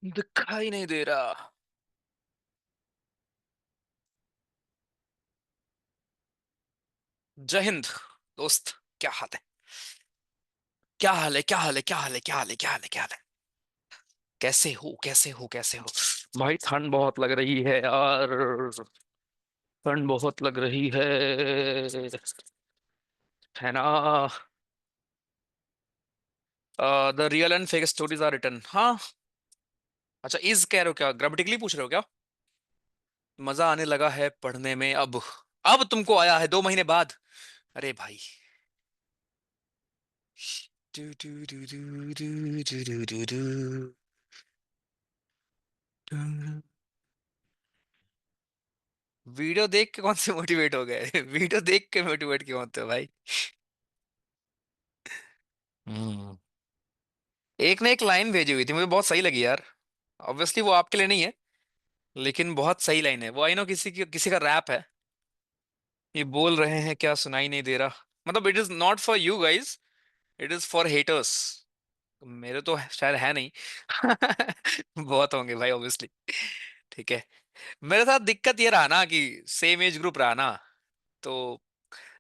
दिखाई नहीं दे रहा। जय हिंद दोस्त। क्या हाल है? क्या हाल है? क्या हाल है? क्या हाल है? क्या हाल है? क्या हाल है? क्या हाल है? कैसे हो? कैसे हो? कैसे हो? भाई ठंड बहुत लग रही है यार। ठंड बहुत लग रही है ना? The real and fake stories are written. हाँ। अच्छा, इज कह रहे हो क्या? ग्रामेटिकली पूछ रहे हो क्या? मजा आने लगा है पढ़ने में अब तुमको आया है 2 महीने बाद। अरे भाई। Do do do do do do do do do. Video देख के कौन से मोटिवेट हो गए? वीडियो देख के मोटिवेट क्यों होते हो भाई? हम्म। एक ने एक लाइन भेजी हुई थी, मुझे बहुत सही लगी यार। ऑब्वियसली वो आपके लिए नहीं है, लेकिन बहुत सही लाइन है वो। आई नो किसी का रैप है। ये बोल रहे हैं क्या सुनाई नहीं दे रहा। मतलब it is not for you guys, it is for haters. मेरे तो शायद है नहीं। बहुत होंगे भाई ऑब्वियसली। ठीक है। मेरे साथ दिक्कत ये रहा ना कि सेम एज ग्रुप रहा ना, तो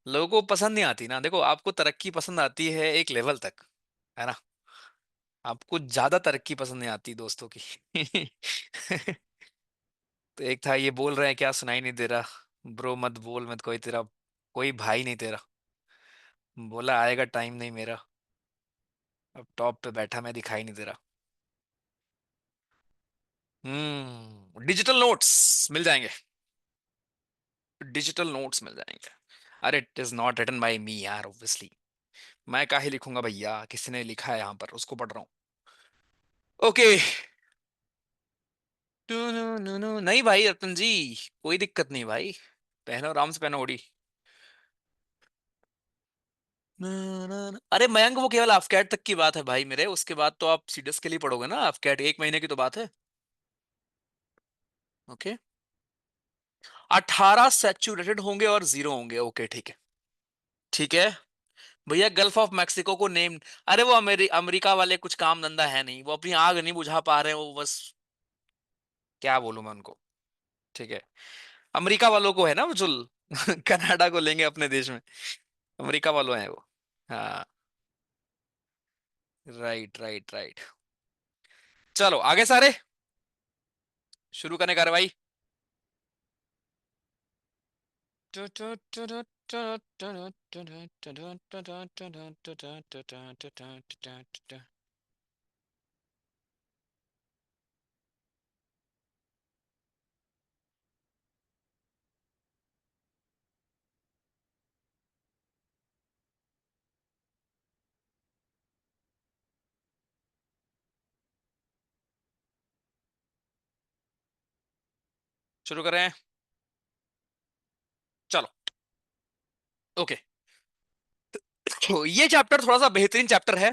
लोगों को पसंद नहीं आती ना। देखो, आपको तरक्की पसंद आती है एक लेवल तक, है ना? आपको ज्यादा तरक्की पसंद नहीं आती दोस्तों की। तो एक था, ये बोल रहे हैं क्या सुनाई नहीं दे रहा। ब्रो मत बोल, मत कोई तेरा कोई भाई नहीं तेरा। बोला आएगा टाइम नहीं मेरा। अब टॉप पे बैठा मैं, दिखाई नहीं दे रहा। डिजिटल नोट्स मिल जाएंगे। डिजिटल नोट्स मिल जाएंगे। अरे it is not written by me यार, ऑब्वियसली। मैं काहे लिखूंगा भैया, किसी ने लिखा है यहाँ पर, उसको पढ़ रहा हूँ। ओके। नहीं भाई रतन जी, कोई दिक्कत नहीं भाई। पहनो आराम से पहनो ओडी। अरे मयंक, वो केवल ऑफकैट तक की बात है भाई मेरे। उसके बाद तो आप सीडीएस के लिए पढ़ोगे ना। ऑफकैट 1 महीने की तो बात है। ओके। 18 सैचुरेटेड होंगे और 0 होंगे। ओके ठीक है। ठीक है भैया, गल्फ ऑफ मैक्सिको को नेम। अरे वो अमेरिका वाले कुछ काम धंधा है नहीं, वो अपनी आग नहीं बुझा पा रहे हैं वो बस। क्या बोलूं मैं उनको। ठीक है। अमेरिका वालों को है ना वो जुल। कनाडा को लेंगे अपने देश में। अमेरिका वालों हैं वो। हाँ। Right right right. चलो आगे सारे, शुरू करने कार्रवाई। शुरू कर रहे हैं। चलो। ओके। तो ये चैप्टर थोड़ा सा बेहतरीन चैप्टर है।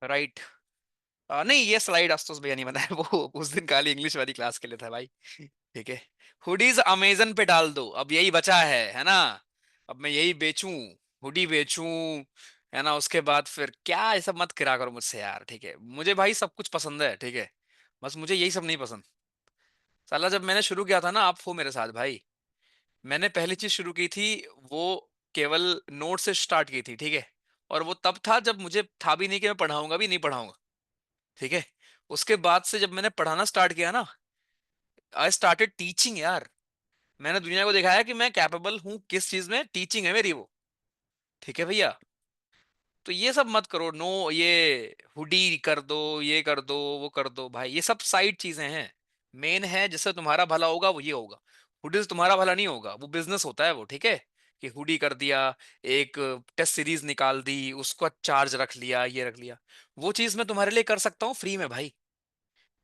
राइट। नहीं, ये स्लाइड आस्तोष भैया नहीं बनाया। वो उस दिन काली इंग्लिश वाली क्लास के लिए था भाई। ठीक है। हुडीज अमेजन पे डाल दो, अब यही बचा है ना? अब मैं यही बेचूं, हुडी बेचूं, है ना? उसके बाद फिर क्या, ये सब मत करा करो मुझसे यार। ठीक है, मुझे भाई सब कुछ पसंद है, ठीक है। बस मुझे यही सब नहीं पसंद। साला जब मैंने शुरू किया था ना, आप हो मेरे साथ भाई, मैंने पहली चीज शुरू की थी, वो केवल नोट से स्टार्ट की थी, ठीक है। और वो तब था जब मुझे था भी नहीं कि मैं पढ़ाऊंगा भी नहीं पढ़ाऊंगा। ठीक है। उसके बाद से जब मैंने पढ़ाना स्टार्ट किया ना, आई स्टार्टेड टीचिंग यार। मैंने दुनिया को दिखाया कि मैं कैपेबल हूँ किस चीज में, टीचिंग है मेरी वो। ठीक है भैया। तो ये सब मत करो। नो, ये हुडी कर दो, ये कर दो, वो कर दो भाई, ये सब साइड चीजें हैं। मेन है जिससे तुम्हारा भला होगा वो ये होगा। हुडी से तुम्हारा भला नहीं होगा, वो बिजनेस होता है वो, ठीक है। कि हुडी कर दिया, एक टेस्ट सीरीज निकाल दी, उसका चार्ज रख लिया, ये रख लिया। वो चीज मैं तुम्हारे लिए कर सकता हूँ फ्री में भाई।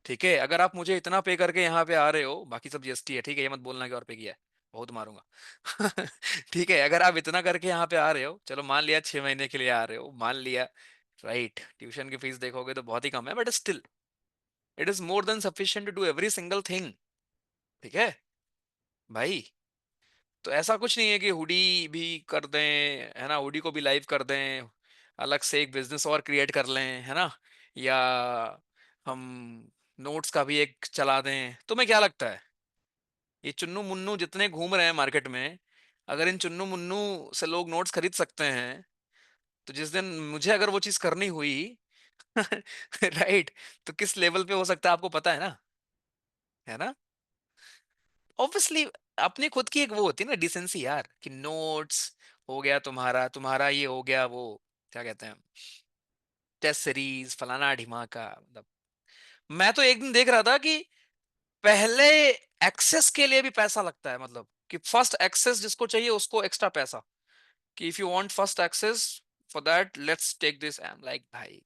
ठीक है, अगर आप मुझे इतना पे करके यहाँ पे आ रहे हो, बाकी सब जीएसटी है, ठीक है, ये मत बोलना कि और पे किया है, बहुत मारूंगा। ठीक है, अगर आप इतना करके यहाँ पे आ रहे हो, चलो मान लिया 6 महीने के लिए आ रहे हो, मान लिया। राइट, ट्यूशन की फीस देखोगे तो बहुत ही कम है, but still it is more than sufficient to do every single thing. ठीक है भाई। तो ऐसा कुछ नहीं है कि हुडी भी कर दें, है ना, हुडी को भी लाइव कर दें, अलग से एक बिजनेस और क्रिएट कर लें, है ना, या हम नोट्स का भी एक चला दें। तुम्हें क्या लगता है, ये चुन्नू मुन्नू जितने घूम रहे हैं मार्केट में, अगर इन चुन्नू मुन्नू से लोग नोट्स खरीद सकते हैं, तो जिस दिन मुझे अगर वो चीज करनी हुई राइट, तो किस लेवल पे हो सकता है आपको पता है ना, है ना। ऑब्वियसली अपनी खुद की एक वो होती है ना डिसेंसी यार, कि नोट्स हो गया तुम्हारा, तुम्हारा ये हो गया वो, क्या कहते हैं, टेस्ट सीरीज फलाना ढिमाका, मतलब मैं तो एक दिन देख रहा था कि पहले एक्सेस के लिए भी पैसा लगता है, मतलब कि फर्स्ट एक्सेस जिसको चाहिए उसको एक्स्ट्रा पैसा, कि if you want first access for that let's take this. I am like भाई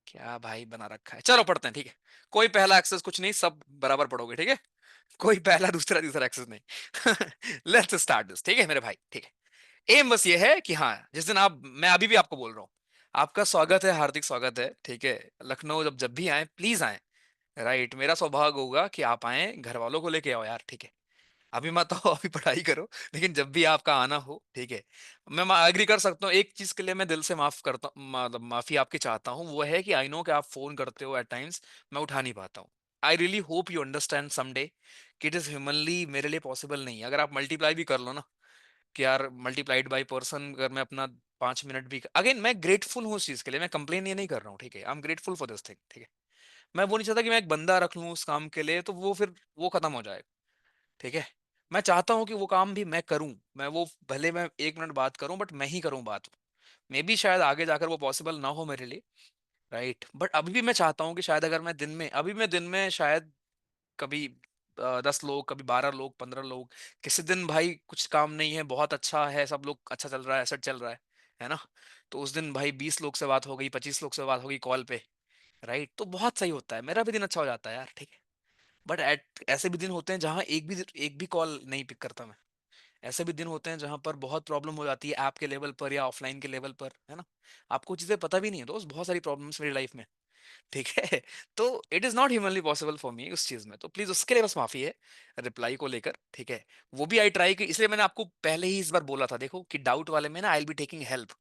क्या भाई बना रखा है। चलो पढ़ते हैं, ठीक है। कोई पहला एक्सेस कुछ नहीं, सब बराबर पढ़ोगे, ठीक है। कोई पहला दूसरा तीसरा एक्सेस नहीं। लेट्स स्टार्ट दिस, ठीक है मेरे भाई, ठीक है। एम बस ये है कि हाँ, जिस दिन आप, मैं अभी भी आपको बोल रहा हूँ, आपका स्वागत है, हार्दिक स्वागत है, ठीक है। लखनऊ जब जब भी आए प्लीज आए, राइट। मेरा सौभाग्य होगा कि आप आए, घर वालों को लेके आओ यार, ठीक है। अभी मत आओ, अभी पढ़ाई करो, लेकिन जब भी आपका आना हो, ठीक है। मैं एग्री कर सकता हूँ एक चीज के लिए, मैं दिल से माफ करता हूँ, मतलब माफी आपकी चाहता हूँ, वो है कि आई नो कि आप फोन करते हो एट टाइम्स, मैं उठा नहीं पाता हूँ। I really hope you understand someday कि इट इज ह्यूमनली मेरे लिए पॉसिबल नहीं है। अगर आप मल्टीप्लाई भी कर लो ना, कि यार मल्टीप्लाइड बाई पर्सन, अगर मैं अपना 5 मिनट भी, अगेन मैं ग्रेटफुल हूँ उस चीज के लिए, मैं कंप्लेन ये नहीं कर रहा हूँ, ठीक है। I am grateful for this thing, ठीक है। मैं वो नहीं चाहता कि मैं एक बंदा रख लूँ उस काम के लिए, तो वो फिर वो खत्म हो जाएगा, ठीक है। मैं चाहता हूँ कि वो काम भी मैं करूँ, मैं वो भले मैं 1 मिनट बात करूँ, बट मैं ही करूँ बात। मे बी शायद आगे जाकर वो पॉसिबल ना हो मेरे लिए, राइट। बट अभी भी मैं चाहता हूँ कि शायद अगर मैं दिन में, अभी मैं दिन में शायद कभी 10 लोग, कभी 12 लोग, 15 लोग, किसी दिन भाई कुछ काम नहीं है, बहुत अच्छा है, सब लोग अच्छा चल रहा है, ऐसा चल रहा है ना, तो उस दिन भाई 20 लोग से बात हो गई, 25 लोग से बात होगी कॉल पे, राइट। तो बहुत सही होता है, मेरा भी दिन अच्छा हो जाता है यार, ठीक है। बट ऐसे भी दिन होते हैं जहाँ एक भी कॉल नहीं पिक करता मैं। ऐसे भी दिन होते हैं जहां पर बहुत प्रॉब्लम हो जाती है, ऐप के लेवल पर या ऑफलाइन के लेवल पर, है ना। आपको चीजें पता भी नहीं है दोस्त, बहुत सारी प्रॉब्लम्स मेरी लाइफ में, ठीक है। तो it is not humanly possible for me उस चीज में, तो प्लीज उसके लिए बस माफी है, रिप्लाई को लेकर, ठीक है। वो भी आई ट्राई की, इसलिए मैंने आपको पहले ही इस बार बोला था, देखो कि डाउट वाले में ना I will be taking help,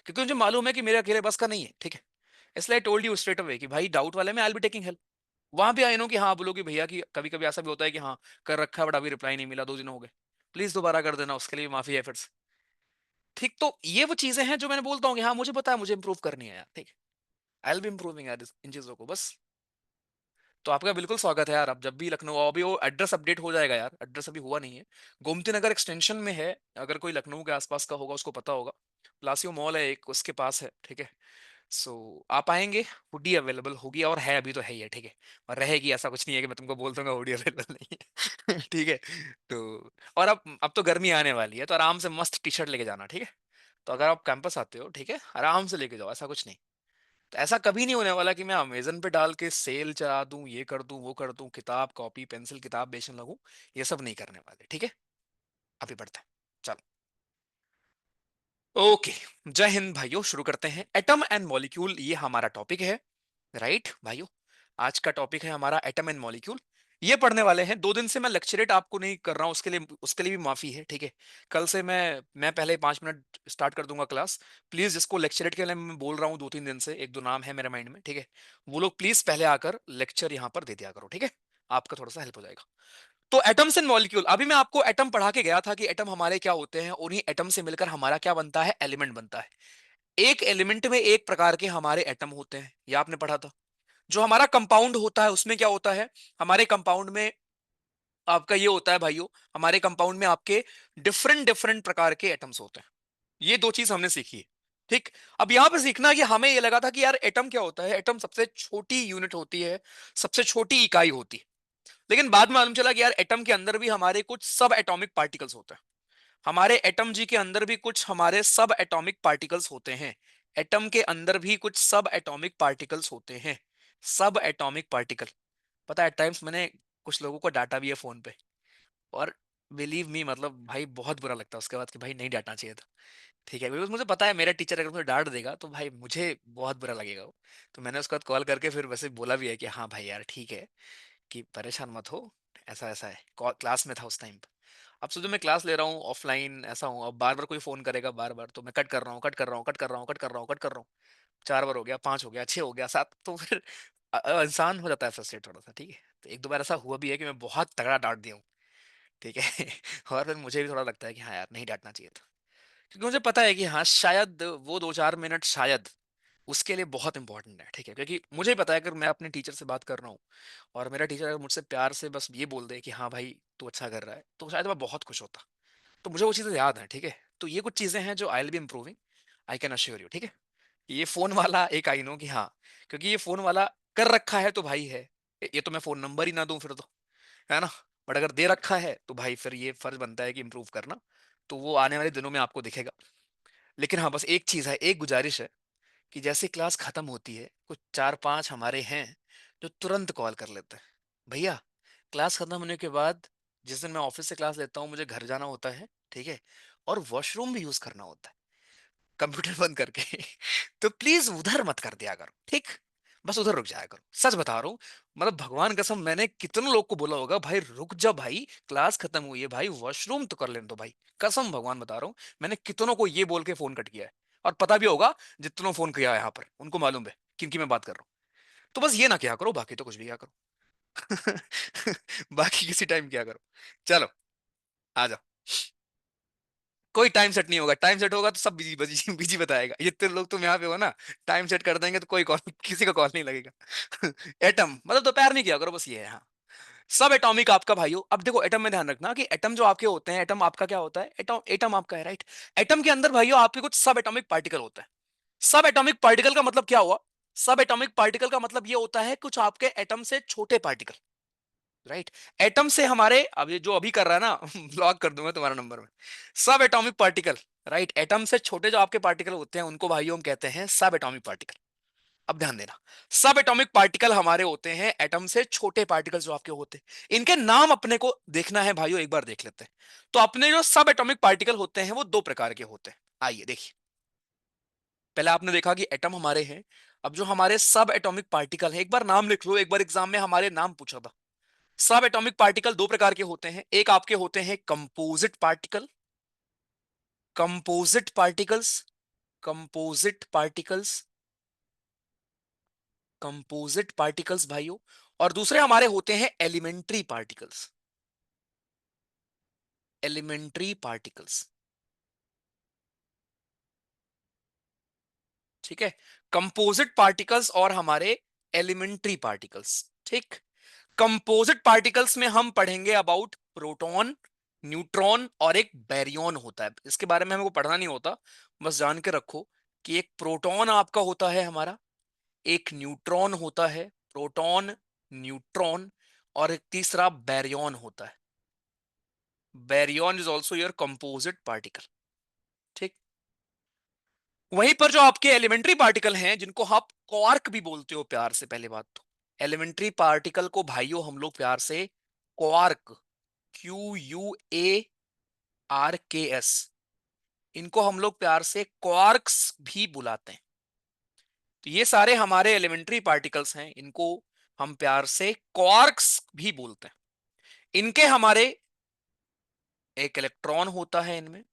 क्योंकि मुझे मालूम है कि मेरे अकेले बस का नहीं है, ठीक है। इसलिए I told you straight away कि भाई डाउट वाले में I will be taking help. वहां भी आई नो कि हाँ बोलो कि भैया कि कभी कभी ऐसा भी होता है कि हाँ कर रखा है बट अभी रिप्लाई नहीं मिला, 2 दिन हो गए, प्लीज दोबारा कर देना, उसके लिए भी माफी है फिर से, ठीक। तो ये वो चीजें हैं जो मैंने बोलता हूँ कि हाँ मुझे पता है मुझे इंप्रूव करनी है यार, ठीक है। आई विल बी इंप्रूविंग यार इन चीजों को बस। तो आपका बिल्कुल स्वागत है यार, आप जब भी लखनऊ आओ, अभी वो एड्रेस अपडेट हो जाएगा यार, एड्रेस अभी हुआ नहीं है। गोमती नगर एक्सटेंशन में है, अगर कोई लखनऊ के आसपास का होगा उसको पता होगा। प्लासियो मॉल है एक, उसके पास है, ठीक है। सो आप आएंगे, हुडी अवेलेबल होगी, और है अभी तो है ही है, ठीक है। और रहेगी, ऐसा कुछ नहीं है कि मैं तुमको बोल दूंगा हुडी अवेलेबल नहीं है ठीक है। तो और अब तो गर्मी आने वाली है, तो आराम से मस्त टी शर्ट लेके जाना, ठीक है। तो अगर आप कैंपस आते हो, ठीक है, आराम से लेके जाओ, ऐसा कुछ नहीं। तो ऐसा कभी नहीं होने वाला कि मैं अमेजन पे डाल के सेल चला दूं, ये कर दूं वो कर दूं, किताब कॉपी पेंसिल किताब बेचने लगूं, ये सब नहीं करने वाले, ठीक है। अभी बढ़ते हैं, चलो। ओके, जय हिंद भाइयों, शुरू करते हैं। एटम एंड मॉलिक्यूल ये हमारा टॉपिक है, राइट भाइयों। आज का टॉपिक है हमारा एटम एंड मॉलिक्यूल, ये पढ़ने वाले हैं। 2 दिन से मैं लेक्चरेट आपको नहीं कर रहा हूं, उसके लिए भी माफी है, ठीक है। कल से मैं पहले 5 मिनट स्टार्ट कर दूंगा क्लास। प्लीज जिसको लेक्चरेट के लिए मैं बोल रहा हूँ 2-3 दिन से, एक दो नाम है मेरे माइंड में, ठीक है। वो लोग प्लीज पहले आकर लेक्चर यहाँ पर दे दिया करो, ठीक है। आपका थोड़ा सा हेल्प हो जाएगा। तो एटम्स एंड मॉलिक्यूल, अभी मैं आपको एटम पढ़ा के गया था कि एटम हमारे क्या होते हैं, उन्हीं एटम से मिलकर हमारा क्या बनता है, एलिमेंट बनता है। एक एलिमेंट में एक प्रकार के हमारे एटम होते हैं, ये आपने पढ़ा था। जो हमारा कंपाउंड होता है उसमें क्या होता है, हमारे कंपाउंड में आपका ये होता है भाइयों, हमारे कंपाउंड में आपके डिफरेंट डिफरेंट प्रकार के एटम्स होते हैं। ये दो चीज हमने सीखी है, ठीक। अब यहां पे सीखना कि हमें ये लगा था कि यार एटम क्या होता है, एटम सबसे छोटी यूनिट होती है, सबसे छोटी इकाई होती है। लेकिन बाद में मालूम चला कि यार एटम के अंदर भी हमारे कुछ सब एटॉमिक पार्टिकल्स होते हैं। हमारे एटम जी के अंदर भी कुछ हमारे सब एटॉमिक पार्टिकल्स होते हैं। एटम के अंदर भी कुछ सब एटॉमिक पार्टिकल्स होते हैं। सब एटॉमिक पार्टिकल, पता है एट टाइम्स मैंने कुछ लोगों को डांटा भी है फोन पे, और बिलीव मी मतलब भाई बहुत बुरा लगता है उसके बाद कि भाई नहीं डांटना चाहिए था, ठीक है। बिकॉज मुझे पता है मेरा टीचर अगर मुझे डांट देगा तो भाई मुझे बहुत बुरा लगेगा वो। तो मैंने उसके बाद कॉल करके फिर वैसे बोला भी है कि हाँ भाई यार ठीक है, कि परेशान मत हो, ऐसा ऐसा है, क्लास में था उस टाइम। अब सोचो मैं क्लास ले रहा हूँ ऑफलाइन, ऐसा हूँ, अब बार बार कोई फोन करेगा बार बार, तो मैं कट कर रहा हूँ, कट कर रहा हूँ, कट कर रहा हूँ, कट कर रहा हूँ, कट कर रहा हूँ। 4 बार हो गया, 5 हो गया, 6 हो गया, 7, तो फिर इंसान हो जाता है फ्रस्ट्रेट थोड़ा सा, ठीक है। तो एक दो बार ऐसा हुआ भी है कि मैं बहुत तगड़ा डांट दिया हूँ, ठीक है। और फिर मुझे भी थोड़ा लगता है कि हाँ यार नहीं डांटना चाहिए था, क्योंकि मुझे पता है कि हाँ शायद वो 2-4 मिनट शायद उसके लिए बहुत इंपॉर्टेंट है, ठीक है। क्योंकि मुझे पता है अगर मैं अपने टीचर से बात कर रहा हूँ और मेरा टीचर अगर मुझसे प्यार से बस ये बोल दे कि हाँ भाई तू अच्छा कर रहा है, तो शायद मैं बहुत खुश होता। तो मुझे वो चीज़ें याद है, ठीक है। तो ये कुछ चीज़ें हैं जो I will be improving, I can assure you, ठीक है। ये फोन वाला एक आई नो कि हाँ, क्योंकि ये फोन वाला कर रखा है तो भाई है, ये तो मैं फोन नंबर ही ना दूं फिर तो, है ना। बट अगर दे रखा है तो भाई फिर ये फर्ज बनता है कि इम्प्रूव करना, तो वो आने वाले दिनों में आपको दिखेगा। लेकिन हाँ बस एक चीज़ है, एक गुजारिश है कि जैसे क्लास खत्म होती है, कुछ 4-5 हमारे हैं जो तुरंत कॉल कर लेते हैं, भैया क्लास खत्म होने के बाद, जिस दिन मैं ऑफिस से क्लास लेता हूँ मुझे घर जाना होता है, ठीक है, और वॉशरूम भी यूज करना होता है कंप्यूटर बंद करके। तो प्लीज उधर मत कर दिया करो, ठीक। बस उधर रुक जाया करो, सच बता रहा हूँ। मतलब भगवान कसम, मैंने कितने लोग को बोला होगा भाई रुक जा भाई, क्लास खत्म हुई है भाई, वॉशरूम तो कर लेने दो भाई। कसम भगवान बता रहा हूँ, मैंने कितनों को ये बोल के फोन कट किया है। और पता भी होगा जितनों फोन किया है यहाँ पर उनको मालूम है किनकी मैं बात कर रहा हूँ। तो बस ये ना क्या करो, बाकी तो कुछ भी क्या करो। बाकी किसी टाइम क्या करो। चलो आ जाओ। कोई टाइम सेट नहीं होगा, टाइम सेट होगा तो सब बिजी बिजी बिजी बताएगा, जितने लोग तुम यहाँ पे हो ना, टाइम सेट कर देंगे तो कोई कॉल किसी का कॉल नहीं लगेगा। एटम मतलब दोपहर नहीं किया करो, बस ये है हाँ। सब एटॉमिक आपका भाइयों, अब देखो एटम में ध्यान रखना कि एटम जो आपके होते हैं, एटम आपका क्या होता है, एटम एटम आपका है राइट। एटम के अंदर भाइयों आपके कुछ सब एटॉमिक पार्टिकल होता है। सब एटॉमिक पार्टिकल का मतलब क्या हुआ, सब एटॉमिक पार्टिकल का मतलब ये होता है कुछ आपके एटम से छोटे पार्टिकल, राइट। एटम से हमारे, अब ये जो अभी कर रहा है ना, ब्लॉक कर दूंगा तुम्हारा नंबर में। सब एटॉमिक पार्टिकल, राइट, एटम से छोटे जो आपके पार्टिकल होते हैं उनको भाइयों हम कहते हैं सब एटॉमिक पार्टिकल। अब ध्यान देना, सब एटॉमिक पार्टिकल हमारे होते हैं एटम से छोटे पार्टिकल जो आपके होते हैं, इनके नाम अपने को देखना है भाइयों, एक बार देख लेते हैं। तो अपने जो सब एटॉमिक पार्टिकल होते हैं वो दो प्रकार के होते हैं, आइए देखिए। पहले आपने देखा कि एटम हमारे हैं, अब जो हमारे सब एटॉमिक पार्टिकल है, एक बार नाम लिख लो, एक बार एग्जाम में हमारे नाम पूछा था। सब एटॉमिक पार्टिकल दो प्रकार के होते हैं, एक आपके होते हैं composite particle, composite particles, composite particles, composite particles भाइयों। और दूसरे हमारे होते हैं एलिमेंट्री पार्टिकल्स, एलिमेंट्री पार्टिकल्स, ठीक है। कंपोजिट पार्टिकल्स और हमारे एलिमेंट्री पार्टिकल्स, ठीक। कंपोजिट पार्टिकल्स में हम पढ़ेंगे अबाउट प्रोटॉन, न्यूट्रॉन और एक बैरियन होता है, इसके बारे में हमको पढ़ना नहीं होता, बस जान के रखो कि एक प्रोटॉन आपका होता है हमारा, एक न्यूट्रॉन होता है, प्रोटॉन, न्यूट्रॉन, और एक तीसरा बैरियन होता है। Baryon is also your composite particle, ठीक। वहीं पर जो आपके एलिमेंट्री पार्टिकल हैं जिनको आप क्वार्क भी बोलते हो प्यार से, पहले बात तो एलिमेंट्री पार्टिकल को भाइयों हम लोग प्यार से क्वार्क, QUARKS, इनको हम लोग प्यार से क्वार्क्स भी बुलाते हैं। तो ये सारे हमारे एलिमेंट्री पार्टिकल्स हैं, इनको हम प्यार से क्वार्क्स भी बोलते हैं। इनके हमारे एक इलेक्ट्रॉन होता है इनमें,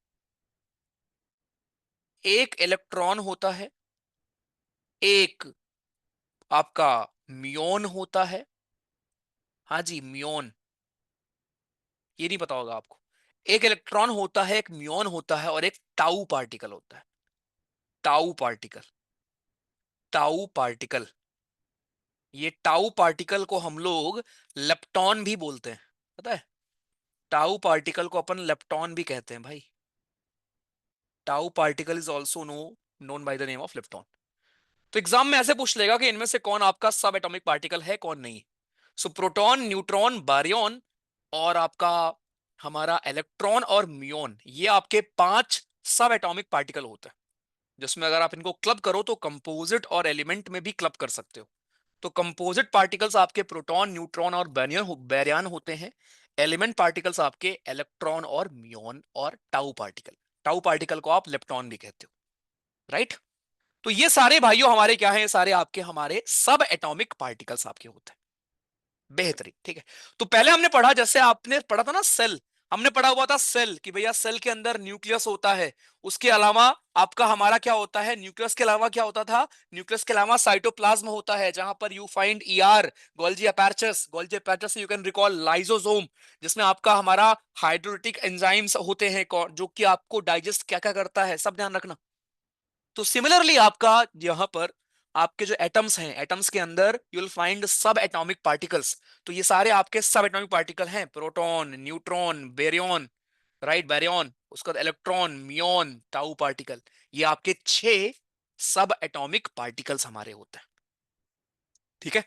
एक इलेक्ट्रॉन होता है, एक आपका म्योन होता है। हाँ जी म्योन, ये नहीं पता होगा आपको। एक इलेक्ट्रॉन होता है, एक म्योन होता है, और एक टाउ पार्टिकल होता है, टाउ पार्टिकल, टाउ पार्टिकल। ये टाउ पार्टिकल को हम लोग लेप्टॉन भी बोलते हैं, पता है। टाउ पार्टिकल को अपन लेप्टॉन भी कहते हैं भाई। Tau particle is also known by the name of lepton. तो एग्जाम में ऐसे पूछ लेगा कि इनमें से कौन आपका सब एटॉमिक पार्टिकल है कौन नहीं। सो प्रोटॉन, न्यूट्रॉन, बारियन और आपका हमारा इलेक्ट्रॉन और म्यून, ये आपके 5 सब एटॉमिक पार्टिकल होते हैं, जिसमें अगर आप इनको क्लब करो तो कंपोजिट और एलिमेंट में भी क्लब कर सकते हो। तो कंपोजिट पार्टिकल्स आपके प्रोटॉन, न्यूट्रॉन और बैरियन होते हैं। एलिमेंट पार्टिकल्स आपके इलेक्ट्रॉन और म्यून और टाउ पार्टिकल, टाउ पार्टिकल को आप लेप्टॉन भी कहते हो, राइट। तो ये सारे भाइयों हमारे क्या हैं, ये सारे आपके हमारे सब एटॉमिक पार्टिकल्स आपके होते हैं। बेहतरीन, ठीक है। तो पहले हमने पढ़ा, जैसे आपने पढ़ा था ना सेल, हमने पढ़ा हुआ था सेल कि भैया सेल के अंदर न्यूक्लियस होता है, उसके अलावा आपका हमारा क्या होता है, न्यूक्लियस के अलावा क्या होता था, न्यूक्लियस के अलावा साइटोप्लाज्म होता है जहां पर you find ER, Golgi apparatus, Golgi apparatus you can recall lysosome, जिसमें आपका हमारा हाइड्रोलिटिक एंजाइम्स होते हैं जो कि आपको डाइजेस्ट क्या क्या करता है, सब ध्यान रखना। तो सिमिलरली आपका यहां पर आपके जो एटम्स हैं, एटम्स के अंदर यू विल फाइंड सब एटॉमिक पार्टिकल्स। तो ये सारे आपके सब एटॉमिक पार्टिकल हैं, proton, neutron, baryon, right, baryon, उसके बाद इलेक्ट्रॉन, मियोन, टाउ पार्टिकल। ये आपके 6 सब एटॉमिक पार्टिकल्स हमारे होते हैं। ठीक है,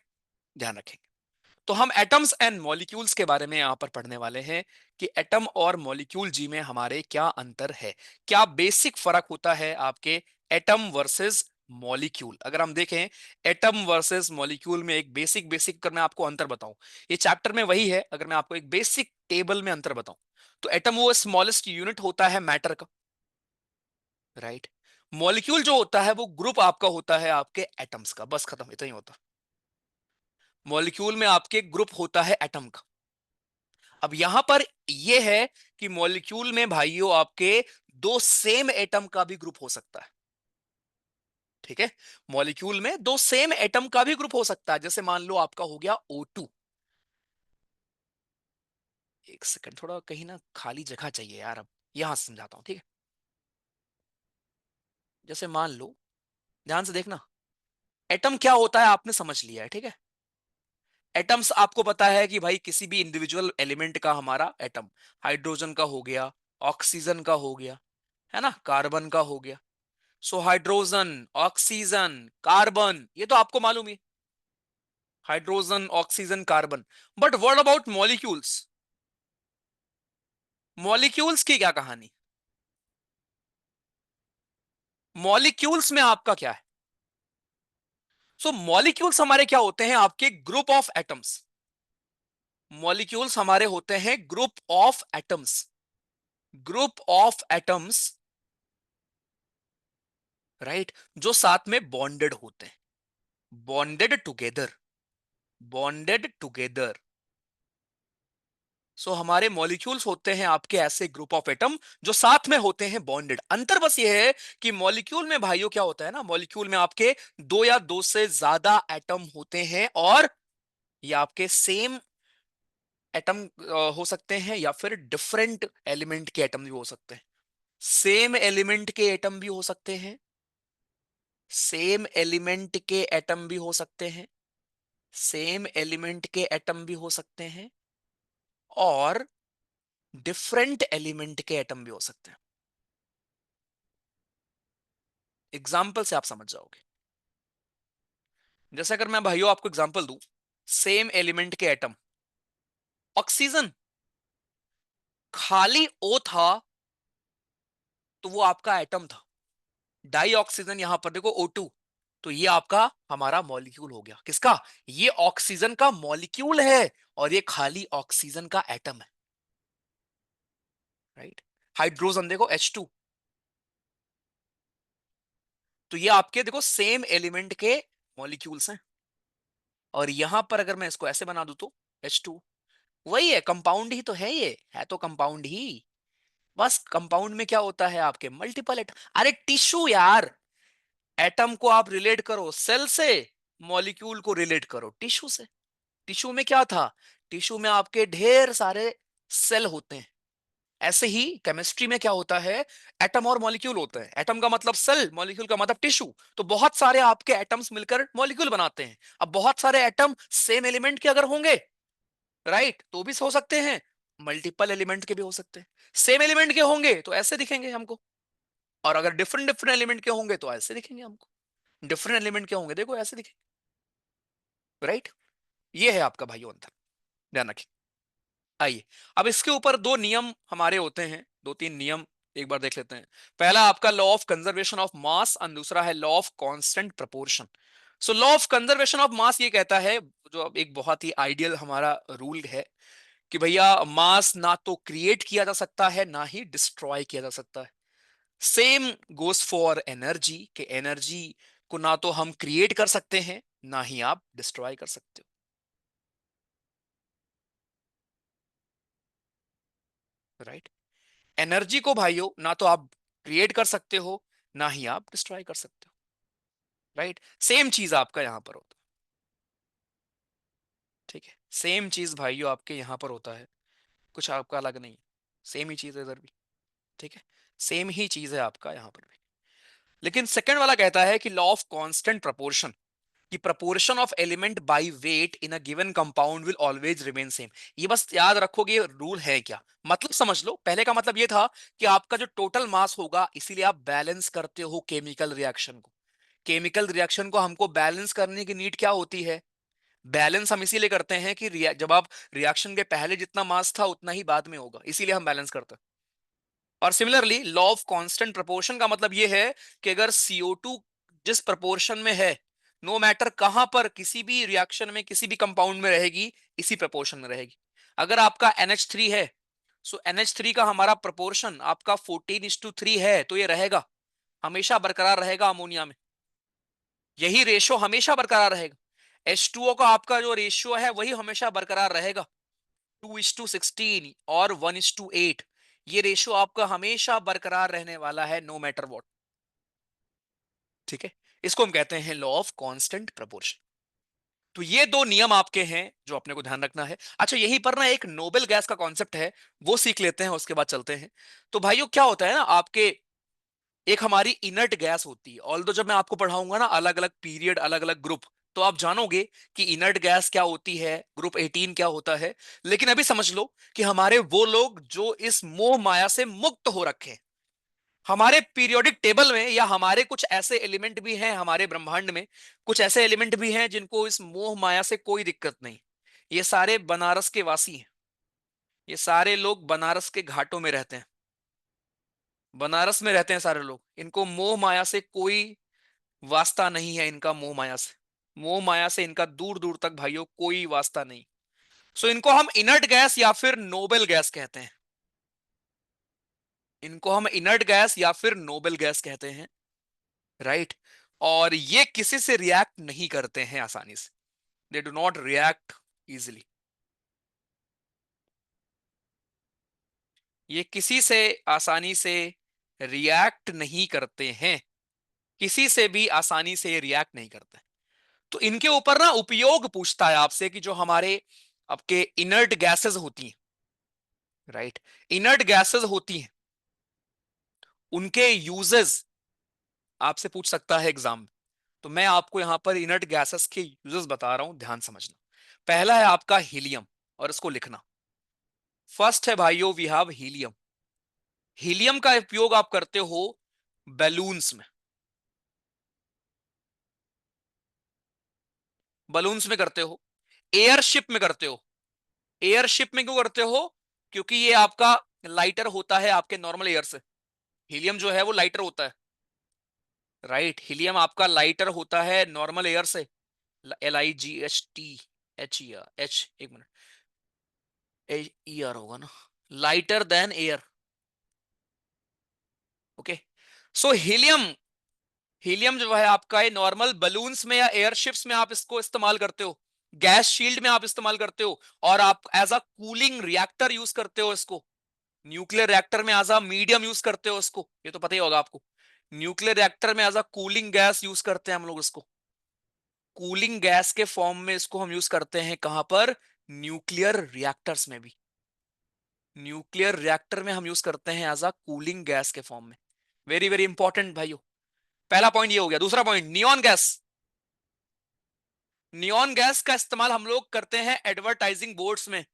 ध्यान रखेंगे। तो हम एटम्स एंड मॉलिक्यूल्स के बारे में यहां पर पढ़ने वाले हैं कि एटम और मॉलिक्यूल जी में हमारे क्या अंतर है, क्या बेसिक फर्क होता है आपके एटम वर्सेस मॉलिक्यूल। अगर हम देखें एटम वर्सेस मॉलिक्यूल में एक बेसिक बेसिक अगर मैं आपको अंतर बताऊं, ये चैप्टर में वही है, अगर मैं आपको एक बेसिक टेबल में अंतर बताऊं, तो एटम वो स्मॉलेस्ट यूनिट होता है मैटर का, राइट। मॉलिक्यूल जो होता है वो ग्रुप आपका होता है आपके एटम्स का, बस खत्म, इतना ही होता। मॉलिक्यूल में आपके ग्रुप होता है एटम का। अब यहां पर यह है कि मॉलिक्यूल में भाइयों आपके दो सेम एटम का भी ग्रुप हो सकता है। ठीक है, मॉलिक्यूल में दो सेम एटम का भी ग्रुप हो सकता है, जैसे मान लो आपका हो गया O2। एक सेकंड, थोड़ा कहीं ना खाली जगह चाहिए यार, अब यहां से समझाता हूं, ठीक है। जैसे मान लो, ध्यान से देखना, एटम क्या होता है आपने समझ लिया है, ठीक है। एटम्स आपको पता है कि भाई किसी भी इंडिविजुअल एलिमेंट का हमारा एटम, हाइड्रोजन का हो गया, ऑक्सीजन का हो गया, है ना, कार्बन का हो गया। सो हाइड्रोजन, ऑक्सीजन, कार्बन, ये तो आपको मालूम है, hydrogen, oxygen, carbon. But what about molecules? Molecules की क्या कहानी? मॉलिक्यूल्स में आपका क्या है? सो मॉलिक्यूल्स हमारे क्या होते हैं, आपके ग्रुप ऑफ एटम्स। मॉलिक्यूल्स हमारे होते हैं group of atoms, group of atoms, right, जो साथ में बॉन्डेड होते हैं, बॉन्डेड टुगेदर, बॉन्डेड टुगेदर। सो हमारे मॉलिक्यूल्स होते हैं आपके ऐसे ग्रुप ऑफ एटम जो साथ में होते हैं बॉन्डेड। अंतर बस ये है कि मॉलिक्यूल में भाइयों क्या होता है ना, मॉलिक्यूल में आपके दो या दो से ज्यादा एटम होते हैं, और ये आपके सेम एटम हो सकते हैं या फिर डिफरेंट एलिमेंट के एटम भी हो सकते हैं। सेम एलिमेंट के एटम भी हो सकते हैं, सेम एलिमेंट के एटम भी हो सकते हैं, सेम एलिमेंट के एटम भी हो सकते हैं, और डिफरेंट एलिमेंट के एटम भी हो सकते हैं। एग्जाम्पल से आप समझ जाओगे। जैसे अगर मैं भाइयों आपको एग्जांपल दूं, सेम एलिमेंट के एटम, ऑक्सीजन, खाली O था तो वो आपका एटम था, डाई ऑक्सीजन यहां पर देखो O2, तो ये आपका हमारा मॉलिक्यूल हो गया। किसका? ये ऑक्सीजन का मॉलिक्यूल है, और ये खाली ऑक्सीजन का एटम है, राइट। हाइड्रोजन देखो H2, तो ये आपके देखो सेम एलिमेंट के मॉलिक्यूल्स हैं। और यहां पर अगर मैं इसको ऐसे बना दूं तो H2, वही है, कंपाउंड ही तो है, ये है तो कंपाउंड ही। बस कंपाउंड में क्या होता है आपके मल्टीपल एटम। अरे टिश्यू यार, एटम को आप रिलेट करो सेल से, मॉलिक्यूल को रिलेट करो टिश्यू से। टिश्यू में क्या था, टिश्यू में आपके ढेर सारे सेल होते हैं। ऐसे ही केमिस्ट्री में क्या होता है, एटम और मॉलिक्यूल होते हैं। एटम का मतलब सेल, मॉलिक्यूल का मतलब टिश्यू। तो बहुत सारे आपके एटम्स मिलकर मॉलिक्यूल बनाते हैं। अब बहुत सारे एटम सेम एलिमेंट के अगर होंगे, राइट, तो भी हो सकते हैं, मल्टीपल एलिमेंट के भी हो सकते हैं। सेम एलिमेंट के होंगे तो ऐसे दिखेंगे हमको, और अगर डिफरेंट डिफरेंट एलिमेंट के होंगे तो ऐसे दिखेंगे हमको। डिफरेंट एलिमेंट के होंगे देखो ऐसे दिखेंगे, राइट। ये है आपका भाइयों अंतर, ध्यान रखिए। आइए, अब इसके ऊपर दो नियम हमारे होते हैं, दो तीन नियम एक बार देख लेते हैं। पहला आपका law of conservation of mass, और दूसरा है law of constant proportion. So law of conservation of mass ये कहता है, जो अब एक बहुत ही आइडियल हमारा रूल है, कि भैया मास ना तो क्रिएट किया जा सकता है ना ही डिस्ट्रॉय किया जा सकता है। सेम गोस फॉर एनर्जी, कि एनर्जी को ना तो हम क्रिएट कर सकते हैं ना ही आप डिस्ट्रॉय कर सकते हो। राइट। एनर्जी को भाइयों ना तो आप क्रिएट कर सकते हो, ना ही आप डिस्ट्रॉय कर सकते हो। राइट, सेम चीज आपका यहां पर होता है। ठीक है, सेम चीज भाइयों आपके यहां पर होता है, कुछ आपका अलग नहीं है, सेम ही चीज है इधर भी। ठीक है, सेम ही चीज है आपका यहां पर भी। लेकिन सेकंड वाला कहता है कि लॉ ऑफ कांस्टेंट प्रपोर्शन, कि proportion of element by weight in a given compound will always remain same. ये बस याद रखोगे ये रूल है क्या, मतलब समझ लो। पहले का मतलब ये था कि आपका जो टोटल मास होगा, इसीलिए आप बैलेंस करते हो केमिकल रिएक्शन को। केमिकल रिएक्शन को हमको बैलेंस करने की नीड क्या होती है? बैलेंस हम इसीलिए करते हैं कि जब आप रिएक्शन के पहले जितना मास था उतना ही बाद में होगा, इसीलिए हम बैलेंस करते हैं। और similarly law of constant proportion का मतलब यह है कि अगर CO2 जिस प्रोपोर्शन में है, नो मैटर कहां पर किसी भी रिएक्शन में किसी भी कंपाउंड में रहेगी, इसी प्रोपोर्शन में रहेगी। अगर आपका NH3 है, सो NH3 का हमारा प्रोपोर्शन आपका 14:3 है, तो ये रहेगा, हमेशा बरकरार रहेगा अमोनिया में। यही रेशियो हमेशा बरकरार रहेगा। H2O का आपका जो रेशियो है वही हमेशा बरकरार रहेगा, 2:16 और 1:8। ये रेशियो आपका हमेशा बरकरार रहने वाला है, नो मैटर व्हाट। ठीक है, इसको हम कहते हैं लॉ ऑफ कांस्टेंट प्रोपोर्शन। तो ये दो नियम आपके हैं जो अपने को ध्यान रखना है। अच्छा, यहीं पर ना एक नोबेल गैस का कॉन्सेप्ट है, वो सीख लेते हैं, उसके बाद चलते हैं। तो भाइयों क्या होता है ना, आपके एक हमारी इनर्ट गैस होती है, ऑल्दो जब मैं आपको पढ़ाऊंगा ना अलग अलग पीरियड अलग अलग ग्रुप, तो आप जानोगे कि इनर्ट गैस क्या होती है, ग्रुप 18 क्या होता है। लेकिन अभी समझ लो कि हमारे वो लोग जो इस मोह माया से मुक्त हो रखे हैं, हमारे पीरियोडिक टेबल में या हमारे कुछ ऐसे एलिमेंट भी हैं, हमारे ब्रह्मांड में कुछ ऐसे एलिमेंट भी हैं जिनको इस मोह माया से कोई दिक्कत नहीं। ये सारे बनारस के वासी हैं, ये सारे लोग बनारस के घाटों में रहते हैं, बनारस में रहते हैं सारे लोग। इनको मोह माया से कोई वास्ता नहीं है, इनका मोह माया से, मोह माया से इनका दूर दूर तक भाइयों कोई वास्ता नहीं। सो इनको हम इनर्ट गैस या फिर नोबेल गैस कहते हैं, इनको हम इनर्ट गैस या फिर नोबेल गैस कहते हैं। राइट, और ये किसी से रिएक्ट नहीं करते हैं आसानी से, they do not react easily. ये किसी से आसानी से रिएक्ट नहीं करते हैं, किसी से भी आसानी से रिएक्ट नहीं करते। तो इनके ऊपर ना उपयोग पूछता है आपसे कि जो हमारे आपके इनर्ट गैसेस होती हैं, राइट, इनर्ट गैसेस होती हैं, उनके यूजेस आपसे पूछ सकता है एग्जाम में। तो मैं आपको यहां पर इनर्ट गैसेस के यूजेस बता रहा हूं, ध्यान समझना। पहला है आपका हीलियम, और इसको लिखना। फर्स्ट है भाइयों, वी हैव हीलियम। हीलियम का उपयोग आप करते हो बैलून्स में, बलून्स में करते हो, एयरशिप में करते हो। एयरशिप में क्यों करते हो? क्योंकि ये आपका लाइटर होता है आपके नॉर्मल एयर से। हीलियम जो है वो लाइटर होता है, राइट, हीलियम आपका लाइटर होता है नॉर्मल एयर से। LIGHT, एक मिनट, ER होगा ना, लाइटर देन एयर। ओके, सो हीलियम, हीलियम जो है आपका ये नॉर्मल बलून्स में या एयरशिप्स में आप इसको इस्तेमाल करते हो, गैस शील्ड में आप इस्तेमाल करते हो, और आप as a cooling reactor use करते हो इसको। न्यूक्लियर रिएक्टर में एज अ मीडियम यूज करते हो इसको, ये तो पता ही होगा आपको। न्यूक्लियर रिएक्टर में as a cooling gas use करते हैं हम लोग इसको, कूलिंग गैस के फॉर्म में इसको हम यूज करते हैं कहां पर? न्यूक्लियर रिएक्टर्स में भी, न्यूक्लियर रिएक्टर में हम यूज करते हैं एज अ कूलिंग गैस के फॉर्म में। वेरी वेरी इंपॉर्टेंट भाइयों। पहला पॉइंट ये हो गया। दूसरा point, neon gas. Neon gas का इस्तेमाल हम लोग करते हैं एडवर्टाइजिंग बोर्ड्स में।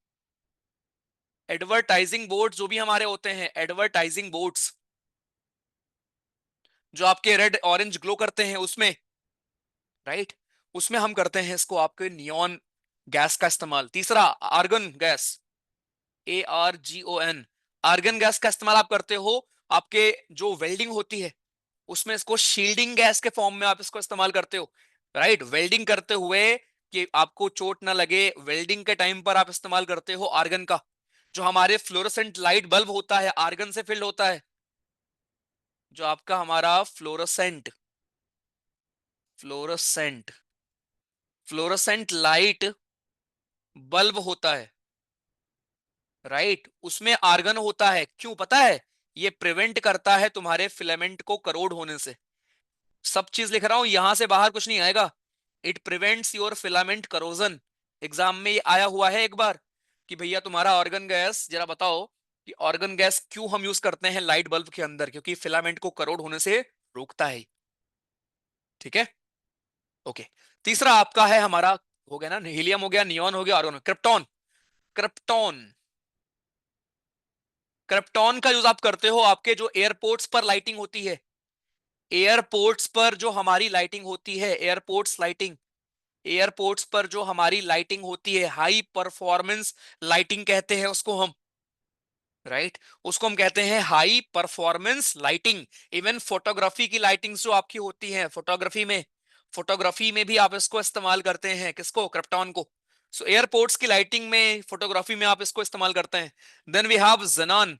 एडवर्टाइजिंग बोर्ड जो भी हमारे होते हैं, एडवर्टाइजिंग बोर्ड्स जो आपके रेड ऑरेंज ग्लो करते हैं उसमें, राइट, उसमें हम करते हैं इसको आपके नियॉन गैस का इस्तेमाल। तीसरा, argon gas, ARGON, argon gas का इस्तेमाल आप करते हो आपके जो वेल्डिंग होती है उसमें, इसको शील्डिंग गैस के फॉर्म में आप इसको इस्तेमाल करते हो, राइट, वेल्डिंग करते हुए कि आपको चोट ना लगे, वेल्डिंग के टाइम पर आप इस्तेमाल करते हो आर्गन का। जो हमारे फ्लोरोसेंट लाइट बल्ब होता है आर्गन से फिल्ड होता है, जो आपका हमारा fluorescent fluorescent fluorescent light bulb होता है, राइट, उसमें आर्गन होता है, क्यों पता है? ये प्रिवेंट करता है तुम्हारे फिलामेंट को करोड होने से। सब चीज लिख रहा हूं, यहां से बाहर कुछ नहीं आएगा। It prevents your filament corrosion. Exam में ये आया हुआ है एक बार कि भैया तुम्हारा ऑर्गन गैस जरा बताओ कि ऑर्गन गैस क्यों हम यूज करते हैं लाइट बल्ब के अंदर, क्योंकि फिलामेंट को करोड होने से रोकता है। ठीक है, ओके। तीसरा आपका है हमारा, हो गया ना, हीलियम हो गया, नियॉन हो गया, आर्गन, क्रिप्टॉन। क्रिप्टॉन, क्रिप्टॉन का यूज आप करते हो आपके जो एयरपोर्ट्स पर लाइटिंग होती है। एयरपोर्ट्स पर जो हमारी लाइटिंग होती है, एयरपोर्ट्स लाइटिंग, एयरपोर्ट्स पर जो हमारी लाइटिंग होती है, हाई परफॉर्मेंस लाइटिंग कहते हैं उसको हम। राइट, उसको हम कहते हैं high performance lighting. Even photography की लाइटिंग्स जो आपकी होती हैं, फोटोग्राफी में भी आप इसको इस्तेमाल करते हैं, किसको? क्रिप्टॉन को। सो एयरपोर्ट्स की लाइटिंग में, फोटोग्राफी में आप इसको इस्तेमाल करते हैं। Then we have xenon.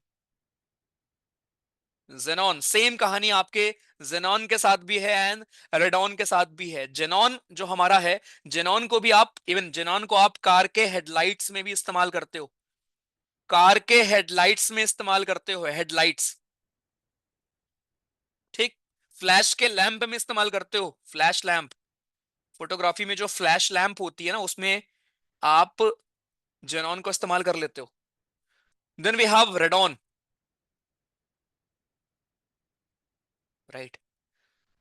Xenon same कहानी आपके जेनॉन के साथ भी है एंड रेडॉन के साथ भी है। जेनॉन जो हमारा है, जेनॉन को भी आप, इवन जेनॉन को आप कार के हेडलाइट्स में भी इस्तेमाल करते हो। कार के हेडलाइट्स में इस्तेमाल करते हो, हेडलाइट्स। ठीक, फ्लैश के लैंप में इस्तेमाल करते हो, फ्लैश लैंप। फोटोग्राफी में जो फ्लैश लैंप होती है ना, उसमें आप जेनॉन को इस्तेमाल कर लेते हो। Then we have radon. Right,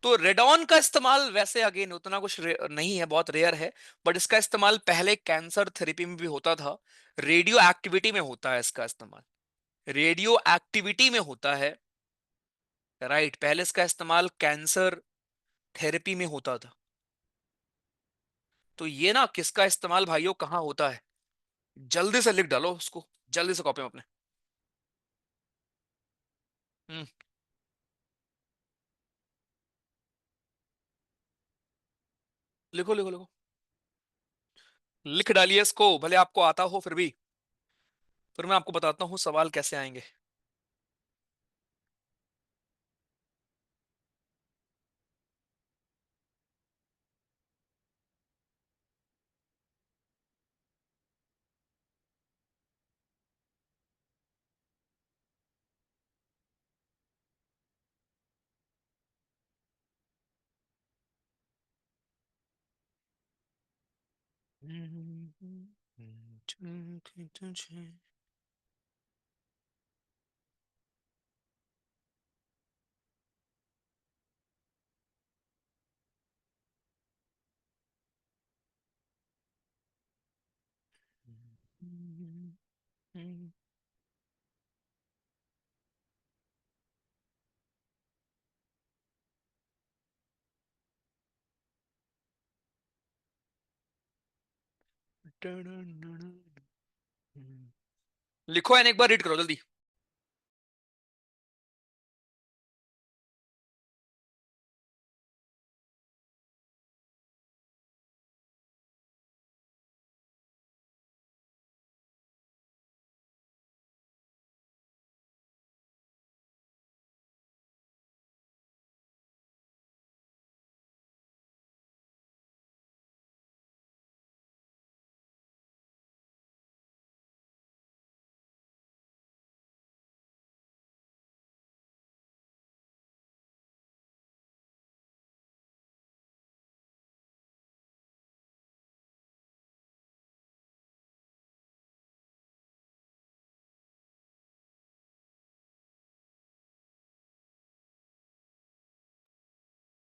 तो रेडॉन का इस्तेमाल वैसे अगेन उतना कुछ नहीं है, बहुत रेयर है। बट इसका इस्तेमाल पहले कैंसर थेरेपी में भी होता था, रेडियो एक्टिविटी में होता है इसका इस्तेमाल, रेडियो एक्टिविटी में होता है। राइट, पहले इसका इस्तेमाल कैंसर थेरेपी में होता था। तो ये ना किसका इस्तेमाल भाइयों कहाँ होता है, जल्दी से लिख डालो उसको, जल्दी से कॉपी में अपने। हम्म, लिखो लिखो लिखो, लिख डालिए इसको, भले आपको आता हो फिर भी। फिर मैं आपको बताता हूँ सवाल कैसे आएंगे। लिखो एंड एक बार रीड करो जल्दी।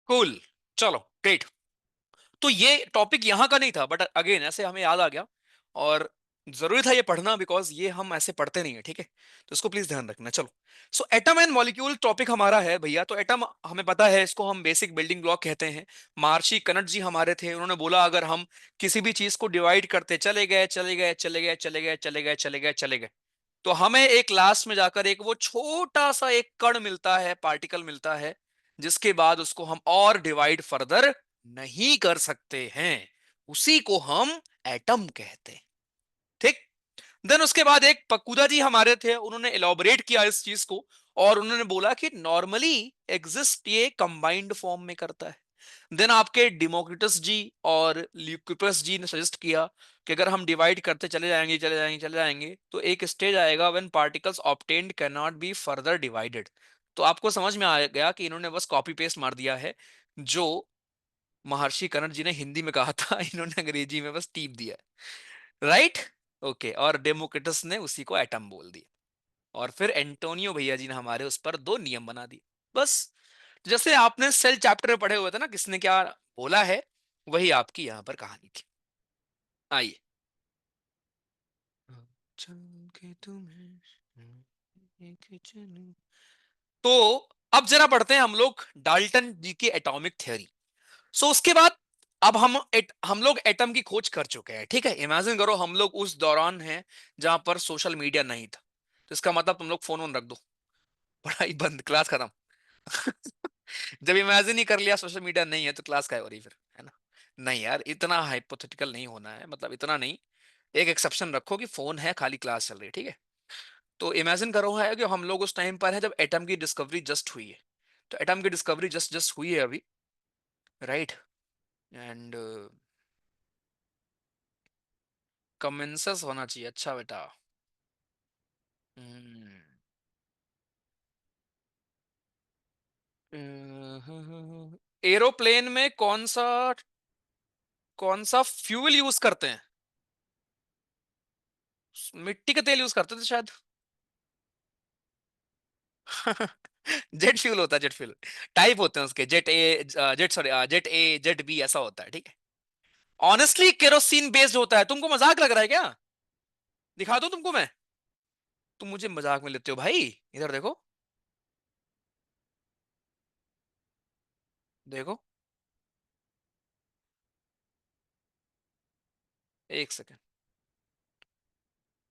कूल, चलो ग्रेट। तो ये टॉपिक यहाँ का नहीं था, बट अगेन ऐसे हमें याद आ गया, और जरूरी था ये पढ़ना, बिकॉज ये हम ऐसे पढ़ते नहीं है, ठीक है? तो इसको प्लीज ध्यान रखना। चलो, सो एटम एंड मॉलिक्यूल टॉपिक हमारा है भैया। तो एटम हमें पता है, इसको हम बेसिक बिल्डिंग ब्लॉक कहते हैं। महर्षि कनट जी हमारे थे, उन्होंने बोला अगर हम किसी भी चीज को डिवाइड करते चले गए चले गए चले गए चले गए चले गए चले गए चले गए, तो हमें एक लास्ट में जाकर एक वो छोटा सा एक कण मिलता है, पार्टिकल मिलता है, जिसके बाद उसको हम और डिवाइड फर्दर नहीं कर सकते हैं। उसी को हम एटम कहते हैं। ठीक, देन उसके बाद एक पकुदा जी हमारे थे, उन्होंने एलॉबरेट किया इस चीज को, और उन्होंने बोला कि नॉर्मली एग्जिस्ट ये कंबाइंड फॉर्म में करता है। देन आपके डिमोक्रिटस जी और ल्यूकिपस जी ने सजेस्ट किया कि अगर हम डिवाइड करते चले जाएंगे चले जाएंगे चले जाएंगे तो एक स्टेज आएगा when particles obtained can not be further divided. तो आपको समझ में आ गया कि इन्होंने बस कॉपी पेस्ट मार दिया है जो महर्षि कर्ण जी ने हिंदी में कहा था, इन्होंने अंग्रेजी में बस टीप दिया, राइट। ओके, और डेमोक्रिटस ने उसी को एटम बोल दिया, और फिर एंटोनियो भैया जी ने हमारे उस पर दो नियम बना दिए, बस। जैसे आपने सेल चैप्टर में पढ़े हुए थे ना, किसने क्या बोला है, वही आपकी यहाँ पर कहानी थी। आइए। चल के तुम्हें लेके चलूं। तो अब जरा पढ़ते हैं हम लोग डाल्टन जी की एटॉमिक थ्योरी। सो उसके बाद अब हम लोग एटम की खोज कर चुके हैं, ठीक है। इमेजिन करो हम लोग उस दौरान हैं जहां पर सोशल मीडिया नहीं था, तो इसका मतलब तुम लोग फोन वोन रख दो, पढ़ाई बंद, क्लास खत्म। जब इमेजिन ही कर लिया सोशल मीडिया नहीं है तो क्लास क्या हो रही फिर, है ना। नहीं यार, इतना हाइपोथेटिकल नहीं होना है, मतलब इतना नहीं। एक एक्सेप्शन रखो कि फोन है, खाली क्लास चल रही है, ठीक है। तो इमेजिन करो है कि हम लोग उस टाइम पर है जब एटम की डिस्कवरी जस्ट हुई है। तो एटम की डिस्कवरी जस्ट जस्ट हुई है अभी, राइट। एंड कमेंसेस होना चाहिए, अच्छा बेटा। एरोप्लेन में कौन सा फ्यूल यूज करते हैं? मिट्टी का तेल यूज करते थे शायद। जेट फ्यूल होता है, जेट फ्यूल। टाइप होते हैं उसके, जेट ए, जेट सॉरी जेट ए, जेट बी, ऐसा होता है, ठीक है। ऑनेस्टली केरोसिन बेस्ड होता है, तुमको मजाक लग रहा है क्या? दिखा दो तुमको मैं। तुम मुझे मजाक में लेते हो भाई, इधर देखो। देखो, एक सेकंड।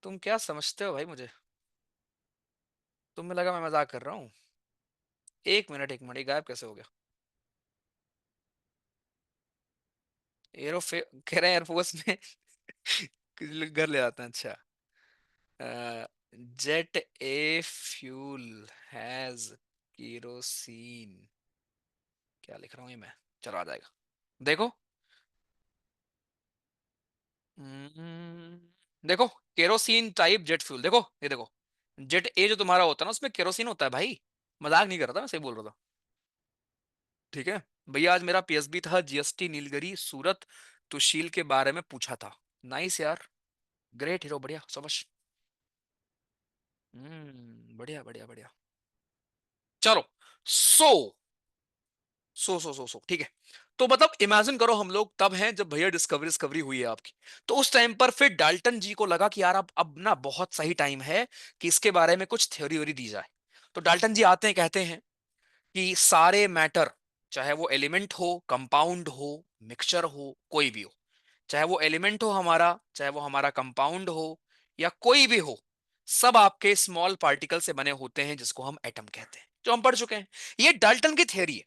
तुम क्या समझते हो भाई मुझे? तुम्हें लगा मैं मजाक कर रहा हूँ? एक मिनट एक मिनट, ये गायब कैसे हो गया? एरोफे कह रहे हैं एयरफोर्स में कुछ लोग घर ले आते हैं, अच्छा। Jet a fuel has kerosene, क्या लिख रहा हूँ ये मैं, चलो आ जाएगा, देखो। देखो, केरोसिन टाइप जेट फ्यूल, देखो ये देखो। जेट ए जो तुम्हारा होता है ना, उसमें केरोसिन होता है भाई। मजाक नहीं कर रहा था, मैं सही बोल रहा था, ठीक है। भैया आज मेरा पीएसबी था, जीएसटी नीलगिरी सूरत तुशील के बारे में पूछा था। नाइस यार, ग्रेट हीरो, बढ़िया समझ। बढ़िया बढ़िया बढ़िया। चलो। सो सो ठीक है। तो मतलब इमेजिन करो हम लोग तब हैं जब भैया डिस्कवरी डिस्कवरी हुई है आपकी। तो उस टाइम पर फिर डाल्टन जी को लगा कि यार अब ना बहुत सही टाइम है कि इसके बारे में कुछ थ्योरी व्योरी दी जाए। तो डाल्टन जी आते हैं, कहते हैं कि सारे मैटर, चाहे वो एलिमेंट हो, कंपाउंड हो, मिक्सचर हो, कोई भी हो, चाहे वो एलिमेंट हो हमारा, चाहे वो हमारा कंपाउंड हो, या कोई भी हो, सब आपके स्मॉल पार्टिकल से बने होते हैं जिसको हम एटम कहते हैं, जो हम पढ़ चुके हैं। ये डाल्टन की थ्योरी है।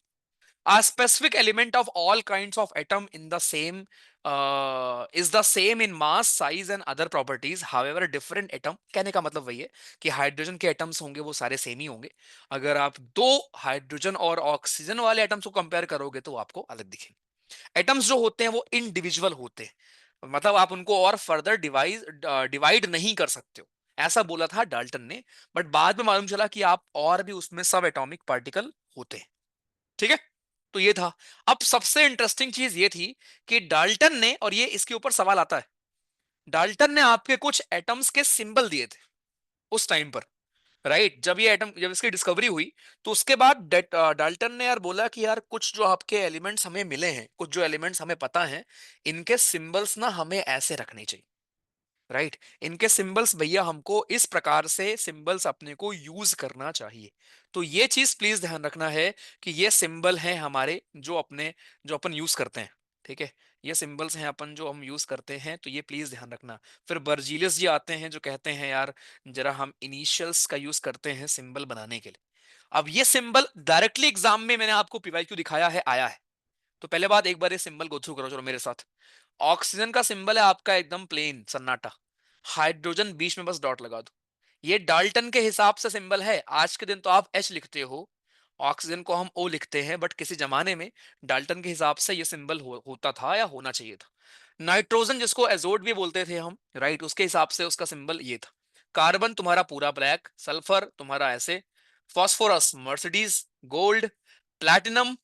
A specific element of all kinds of atom in the same is the same in mass, size and other properties. However, different atom, कहने का मतलब वही है कि हाइड्रोजन के एटम्स होंगे वो सारे सेम ही होंगे। अगर आप दो हाइड्रोजन और ऑक्सीजन वाले एटम्स को कंपेयर करोगे तो आपको अलग दिखेंगे। एटम्स जो होते हैं वो इंडिविजुअल होते हैं, मतलब आप उनको और फर्दर डिवाइड नहीं कर सकते हो, ऐसा बोला था डाल्टन ने। बट बाद में मालूम चला कि आप और भी उसमें सब एटॉमिक पार्टिकल होते हैं, ठीक है। तो ये था। अब सबसे इंटरेस्टिंग चीज ये थी कि डाल्टन ने, और ये इसके ऊपर सवाल आता है, डाल्टन ने आपके कुछ एटम्स के सिंबल दिए थे उस टाइम पर, राइट। जब ये एटम, जब इसकी डिस्कवरी हुई, तो उसके बाद डाल्टन ने यार बोला कि यार कुछ जो आपके एलिमेंट्स हमें मिले हैं, कुछ जो एलिमेंट्स हमें पता हैं, इनके सिंबल्स ना हमें ऐसे रखने चाहिए, राइट। इनके सिंबल्स भैया हमको इस प्रकार से सिंबल्स अपने को यूज करना चाहिए। तो ये चीज प्लीज ध्यान रखना है कि ये सिंबल हैं हमारे जो अपने, जो अपन यूज करते हैं, ठीक है। ये सिंबल्स हैं अपन जो हम यूज करते हैं, तो ये प्लीज ध्यान रखना। फिर बर्जीलियस जी आते हैं जो कहते हैं यार जरा हम इनिशियल्स का यूज करते हैं सिंबल बनाने के लिए। अब ये सिंबल डायरेक्टली एग्जाम में मैंने आपको पीवाईक्यू दिखाया है, आया है। तो पहले बात एक बार ये सिंबल गो थ्रू करो चलो मेरे साथ। ऑक्सीजन का सिंबल है आपका एकदम प्लेन सन्नाटा, हाइड्रोजन बीच में बस डॉट लगा दो। ये डाल्टन के हिसाब से सिंबल है, आज के दिन तो आप एच लिखते हो, ऑक्सीजन को हम ओ लिखते हैं, बट किसी जमाने में डाल्टन के हिसाब से ये सिंबल होता था या होना चाहिए था। नाइट्रोजन जिसको एजोट भी बोलते थे हम, राइट, उसके हिसाब से उसका सिंबल ये था। कार्बन तुम्हारा पूरा ब्लैक, सल्फर तुम्हारा ऐसे, phosphorus Mercedes gold, platinum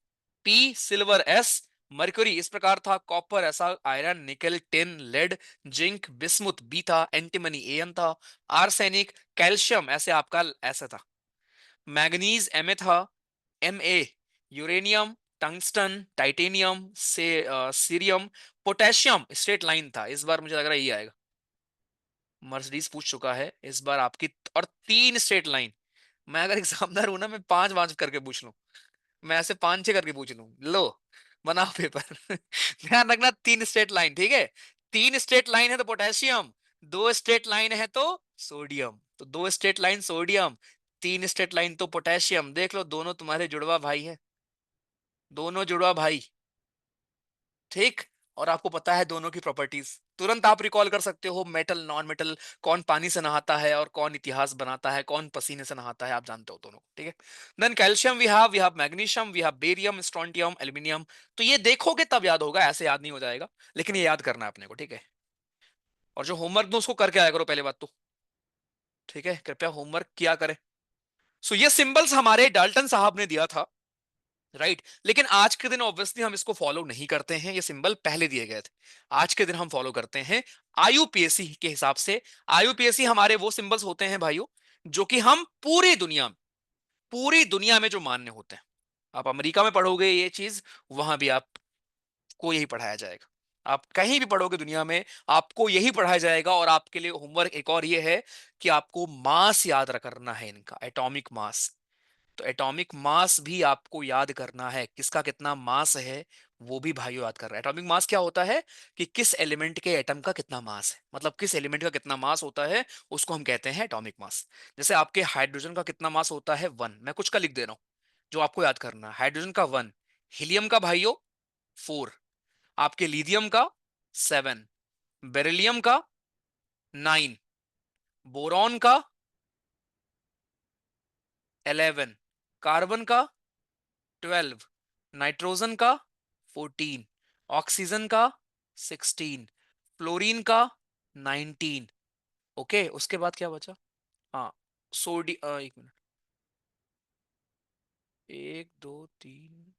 P, silver S, mercury इस प्रकार था, कॉपर ऐसा, iron nickel tin lead, zinc bismuth B था, एंटीमनी एन था, आर्सेनिक कैल्शियम ऐसे आपका ऐसा था, मैग्नीज एम था, M A uranium, tungsten titanium से, सीरियम, पोटेशियम स्ट्रेट लाइन था। इस बार मुझे लग रहा है ये आएगा, मर्सिडीज पूछ चुका है इस बार आपकी। और तीन स्ट्रेट लाइन, मैं अगर एग्जामिनर हूं ना, मैं पांच पांच करके पूछ लूं, मैं ऐसे पांच छह करके पूछ लूं, लो बनाओ पेपर। ध्यान रखना, तीन स्ट्रेट लाइन, ठीक है। तीन स्ट्रेट लाइन है तो पोटेशियम, दो स्ट्रेट लाइन है तो सोडियम, तो दो स्ट्रेट लाइन सोडियम, तीन स्ट्रेट लाइन तो पोटेशियम। देख लो दोनों तुम्हारे जुड़वा भाई है, दोनों जुड़वा भाई, ठीक। और आपको पता है दोनों की प्रॉपर्टीज, तुरंत आप रिकॉल कर सकते हो, मेटल नॉन मेटल, कौन पानी से नहाता है और कौन इतिहास बनाता है, कौन पसीने से नहाता है, आप जानते हो दोनों, ठीक है। Then calcium we have magnesium, we have barium strontium aluminium. तो ये देखोगे तब याद होगा, ऐसे याद नहीं हो जाएगा, लेकिन ये याद करना है अपने को, ठीक है। और जो होमवर्क दो उसको करके आया करो पहले बात तो, ठीक है, कृपया होमवर्क किया करें। सो ये सिंबल्स हमारे डाल्टन साहब ने दिया था, राइट लेकिन आज के दिन ऑब्वियसली हम इसको फॉलो नहीं करते हैं, ये सिंबल पहले दिए गए थे। आज के दिन हम फॉलो करते हैं आईयूपीएसी के हिसाब से। आईयूपीएसी हमारे वो सिंबल्स होते हैं भाइयों, जो कि हम पूरी दुनिया में जो मान्य होते हैं। आप अमेरिका में पढ़ोगे ये चीज, वहां भी आपको यही पढ़ाया जाएगा। आप कहीं भी पढ़ोगे दुनिया में, आपको यही पढ़ाया जाएगा। और आपके लिए होमवर्क एक और ये है कि आपको मास याद रखना है इनका, एटॉमिक मास। तो एटॉमिक मास भी आपको याद करना है, किसका कितना मास है, वो भी भाइयों याद कर रहा है। एटॉमिक मास क्या होता है कि किस एलिमेंट के एटम का कितना मास है, मतलब किस एलिमेंट का कितना मास होता है, उसको हम कहते हैं एटॉमिक मास। जैसे आपके हाइड्रोजन का कितना मास होता है, वन, मैं कुछ का लिख दे रहा हूं जो आपको याद करना है। हाइड्रोजन का वन, हीलियम का भाइयों फोर, आपके लिथियम का सेवन, बेरिलियम का नाइन, बोरॉन का 11, कार्बन का 12, नाइट्रोजन का 14, ऑक्सीजन का 16, फ्लोरीन का 19। ओके, उसके बाद क्या बचा? हाँ, एक मिनट, एक दो तीन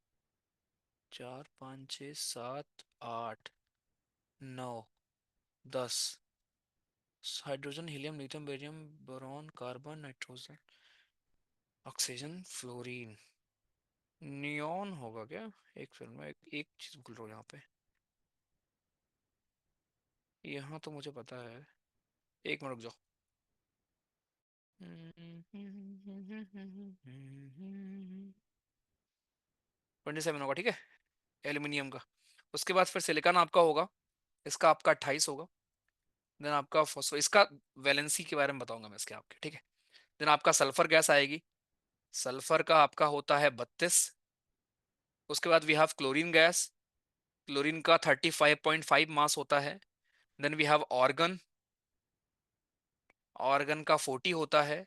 चार पाँच छ सात आठ नौ दस, hydrogen helium lithium barium boron carbon nitrogen oxygen fluorine, neon होगा क्या? एक फिल्म में एक चीज भूल रहा हूँ यहाँ पे, यहाँ तो मुझे पता है, एक मिनट रुक जाओ। 27 होगा, ठीक है, एल्यूमिनियम का। उसके बाद फिर सिलिकॉन आपका होगा, इसका आपका 28 होगा। देन आपका फॉस्फो, इसका वैलेंसी के बारे में बताऊंगा मैं इसके आपके, ठीक है। देन आपका सल्फर गैस आएगी, सल्फर का आपका होता है 32। उसके बाद we have chlorine gas, chlorine का 35.5 मास होता है। Then we have argon, argon का 40 होता है।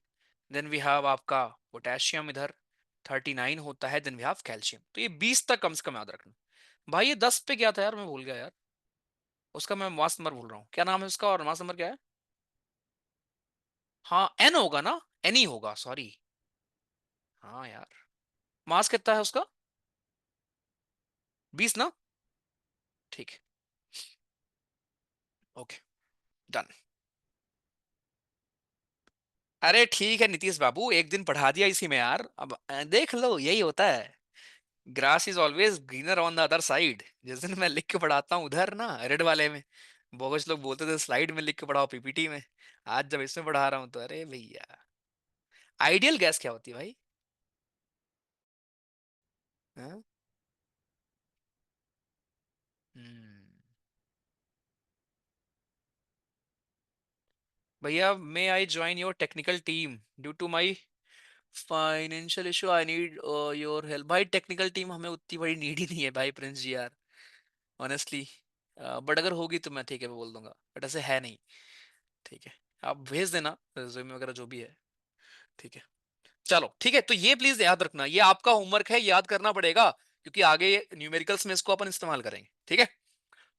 देन वी हैव आपका पोटेशियम इधर 39 होता है। Then we have calcium. तो ये 20 तक कम से कम याद रखना। भाई ये 10 पे क्या था यार, मैं भूल गया यार, उसका मैं मास नंबर भूल रहा हूँ, क्या नाम है उसका और मास नंबर क्या है? हाँ एन होगा ना, एन ही होगा, सॉरी। हाँ यार, मास कितना है उसका? 20 ना, ठीक है, ओके, डन। अरे ठीक है नीतीश बाबू, एक दिन पढ़ा दिया इसी में यार, अब देख लो यही होता है, grass is always greener on the other side. जिस दिन मैं लिख के पढ़ाता हूँ उधर ना रेड वाले में, बहुत लोग बोलते थे स्लाइड में लिख के पढ़ाओ पीपीटी में, आज जब इसमें पढ़ा रहा हूँ तो अरे भैया। आइडियल गैस क्या होती है भाई? हाँ? हम्म, भैया may I join your technical team due to my financial issue, I need your help. भाई टेक्निकल टीम हमें उतनी बड़ी नीड ही नहीं है भाई प्रिंस जी यार, ऑनेस्टली। बट अगर होगी तो मैं ठीक है मैं बोल दूंगा, बट ऐसे है नहीं, ठीक है। आप भेज देना रिज्यूमे वगैरह जो भी है, ठीक है। चलो ठीक है, तो ये प्लीज याद रखना, ये आपका होमवर्क है, याद करना पड़ेगा, क्योंकि आगे न्यूमेरिकल्स में इसको अपन इस्तेमाल करेंगे, ठीक है।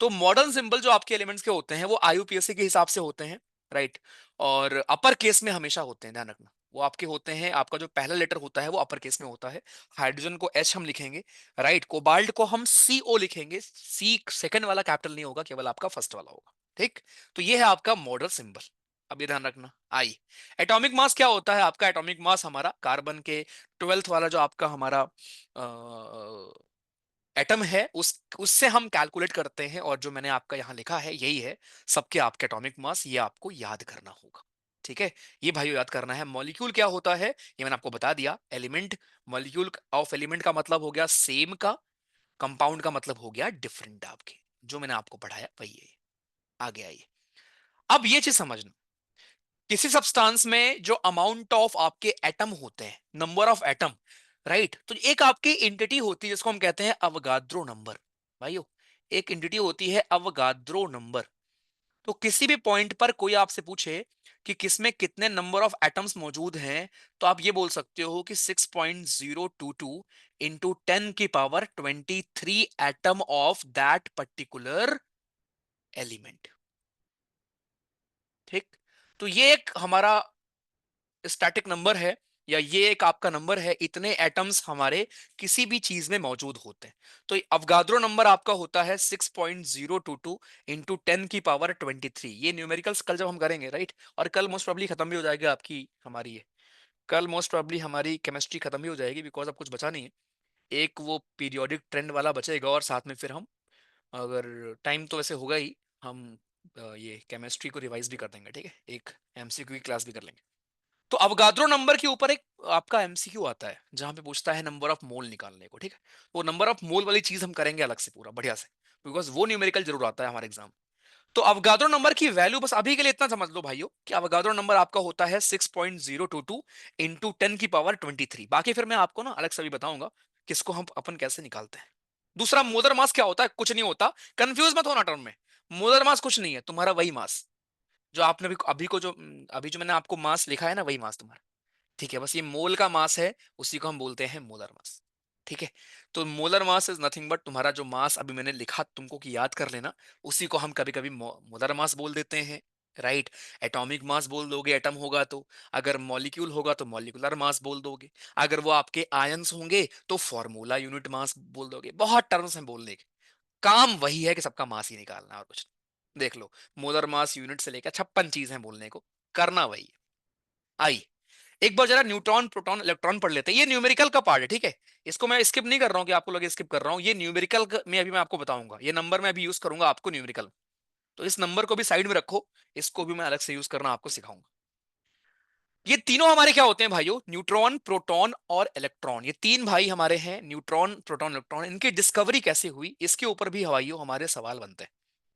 तो मॉडर्न सिंबल जो आपके एलिमेंट्स के होते हैं वो आईयूपीएसी के हिसाब से होते हैं, राइट। और अपर केस में हमेशा होते हैं, ध्यान रखना। वो आपके होते हैं, आपका जो पहला लेटर होता है वो अपर केस में होता है। हाइड्रोजन को एच हम लिखेंगे, राइट। कोबाल्ट को हम सी ओ लिखेंगे, सी सेकंड वाला कैपिटल नहीं होगा, केवल आपका फर्स्ट वाला होगा, ठीक। तो ये है आपका मॉडर्न सिंबल। अब ये ध्यान रखना। आई एटॉमिक मास क्या होता है आपका? एटॉमिक मास हमारा कार्बन के 12th वाला जो आपका हमारा एटम है, उस उससे हम कैलकुलेट करते हैं, और जो मैंने आपका यहां लिखा है यही है सबके आपके एटॉमिक मास, ये आपको याद करना होगा, ठीक है। ये भाइयों याद करना है। मॉलिक्यूल क्या होता है ये मैंने आपको बता दिया। एलिमेंट, मॉलिक्यूल ऑफ एलिमेंट का मतलब हो गया सेम का, कंपाउंड का मतलब हो गया डिफरेंट। आपके जो मैंने आपको पढ़ाया वही है। आगे आइए, अब ये चीज समझना, किसी सब्सटेंस में जो अमाउंट ऑफ आपके एटम होते हैं, नंबर ऑफ एटम, राइट। तो एक आपकी एंटिटी होती है जिसको हम कहते हैं अवगाद्रो नंबर। भाइयों, एक एंटिटी होती है अवगाद्रो नंबर। तो किसी भी पॉइंट पर कोई आपसे पूछे कि किसमें कितने नंबर ऑफ एटम्स मौजूद हैं, तो आप ये बोल सकते हो कि 6.022 इंटू 10 की power 23 atom of that particular element, ठीक। तो ये एक हमारा स्टैटिक नंबर है, या ये एक आपका नंबर है, इतने एटम्स हमारे किसी भी चीज में मौजूद होते हैं। तो अवगाद्रो नंबर आपका होता है 6.022 इंटू 10 की पावर 23। ये न्यूमेरिकल्स कल जब हम करेंगे, राइट। और कल मोस्ट प्रोबब्ली खत्म भी हो जाएगी आपकी हमारी ये, कल मोस्ट प्रोबब्ली हमारी केमिस्ट्री खत्म भी हो जाएगी, बिकॉज अब कुछ बचा नहीं है। एक वो पीरियोडिक ट्रेंड वाला बचेगा, और साथ में फिर हम, अगर टाइम तो वैसे होगा ही, हम ये केमिस्ट्री को रिवाइज भी कर देंगे, ठीक है। एक एमसीक्यू की क्लास भी कर लेंगे। तो अवगाद्रो नंबर के ऊपर एक आपका एमसीक्यू आता है जहां पे पूछता है नंबर ऑफ मोल निकालने को, ठीक है। वो नंबर ऑफ मोल वाली चीज हम करेंगे अलग से पूरा बढ़िया से, बिकॉज वो न्यूमेरिकल जरूर आता है हमारे एग्जाम। तो अवगाद्रो नंबर की वैल्यू बस अभी के लिए इतना समझ लो भाइयों कि अवगाद्रो नंबर आपका होता है 6.022 इंटू 10 की पावर 23। बाकी फिर मैं आपको ना अलग से भी बताऊंगा किसको हम अपन कैसे निकालते हैं। दूसरा, मोलर मास क्या होता है? कुछ नहीं होता, कंफ्यूज मत होना टर्म में। मोलर मास कुछ नहीं है, तुम्हारा वही मास जो आपने अभी जो मैंने आपको मास लिखा है ना, वही मास तुम्हारा, ठीक है। बस ये मोल का मास है, उसी को हम बोलते हैं मोलर मास, ठीक है। तो molar mass is nothing but तुम्हारा जो मास अभी मैंने लिखा तुमको कि याद कर लेना, उसी को हम कभी कभी मोलर मास बोल देते हैं, राइट। एटॉमिक मास बोल दोगे एटम होगा तो, अगर मॉलिक्यूल होगा तो मॉलिक्यूलर मास बोल दोगे, अगर वो आपके आयंस होंगे तो फॉर्मूला यूनिट मास बोल दोगे। बहुत टर्म्स हैं बोलने के, काम वही है कि सबका मास ही निकालना है, और कुछ नहीं। देख लो, मोलर मास यूनिट से लेकर 56 चीजें बोलने को, करना वही है। आई, एक बार जरा न्यूट्रॉन प्रोटॉन इलेक्ट्रॉन पढ़ लेते हैं। ये न्यूमेरिकल का पार्ट है, ठीक है। इसको मैं स्किप नहीं कर रहा हूं कि आपको लगे स्किप कर रहा हूं, ये न्यूमेरिकल में अभी मैं आपको बताऊंगा, ये नंबर मैं अभी यूज करूंगा आपको न्यूमेरिकल। तो इस नंबर को भी साइड में रखो, इसको भी मैं अलग से यूज करना आपको सिखाऊंगा। ये तीनों हमारे क्या होते हैं भाइयों? न्यूट्रॉन, प्रोटॉन और इलेक्ट्रॉन। ये तीन भाई हमारे हैं, न्यूट्रॉन, प्रोटॉन, इलेक्ट्रॉन। इनकी डिस्कवरी कैसे हुई इसके ऊपर भी भाइयों हमारे सवाल बनते हैं,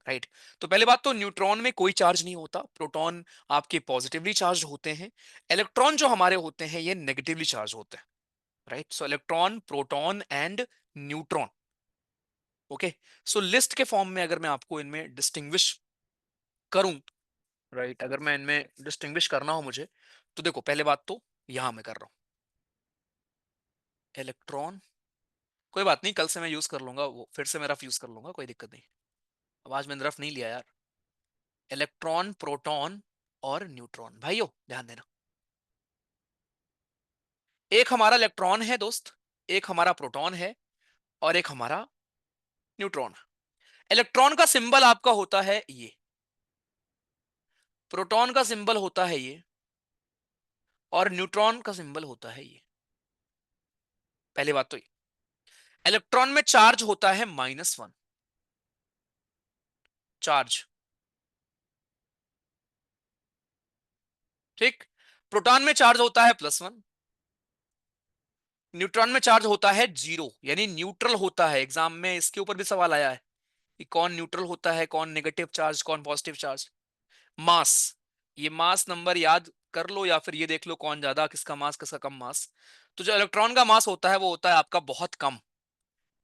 राइट। तो पहले बात तो, न्यूट्रॉन में कोई चार्ज नहीं होता, प्रोटॉन आपके पॉजिटिवली चार्ज होते हैं, इलेक्ट्रॉन जो हमारे होते हैं ये नेगेटिवली चार्ज होते हैं, right. So electron, proton and neutron, okay. So list के फॉर्म में अगर मैं आपको इनमें डिस्टिंग्विश करूं, राइट, अगर मैं इनमें डिस्टिंग्विश करना हो मुझे, तो देखो पहले बात तो यहां मैं कर रहा हूं इलेक्ट्रॉन, कोई बात नहीं, कल से मैं यूज कर लूंगा, वो फिर से मैं रफ यूज कर लूंगा, कोई दिक्कत नहीं। अब आज मैंने रफ नहीं लिया यार। इलेक्ट्रॉन, प्रोटॉन और न्यूट्रॉन, भाइयों ध्यान देना, एक हमारा इलेक्ट्रॉन है दोस्त, एक हमारा प्रोटॉन है, और एक हमारा न्यूट्रॉन है। इलेक्ट्रॉन का सिंबल आपका होता है ये, प्रोटॉन का सिंबल होता है ये, और न्यूट्रॉन का सिंबल होता है ये। पहली बात तो ये, इलेक्ट्रॉन में चार्ज होता है -1 चार्ज, ठीक। प्रोटॉन में चार्ज होता है +1, न्यूट्रॉन में चार्ज होता है 0, यानी न्यूट्रल होता है। एग्जाम में इसके ऊपर भी सवाल आया है कि कौन न्यूट्रल होता है, कौन नेगेटिव चार्ज, कौन पॉजिटिव चार्ज। मास, ये मास नंबर याद कर लो, या फिर ये देख लो कौन ज्यादा, किसका मास किसका कम मास। तो जो इलेक्ट्रॉन का मास होता है वो होता है आपका बहुत कम,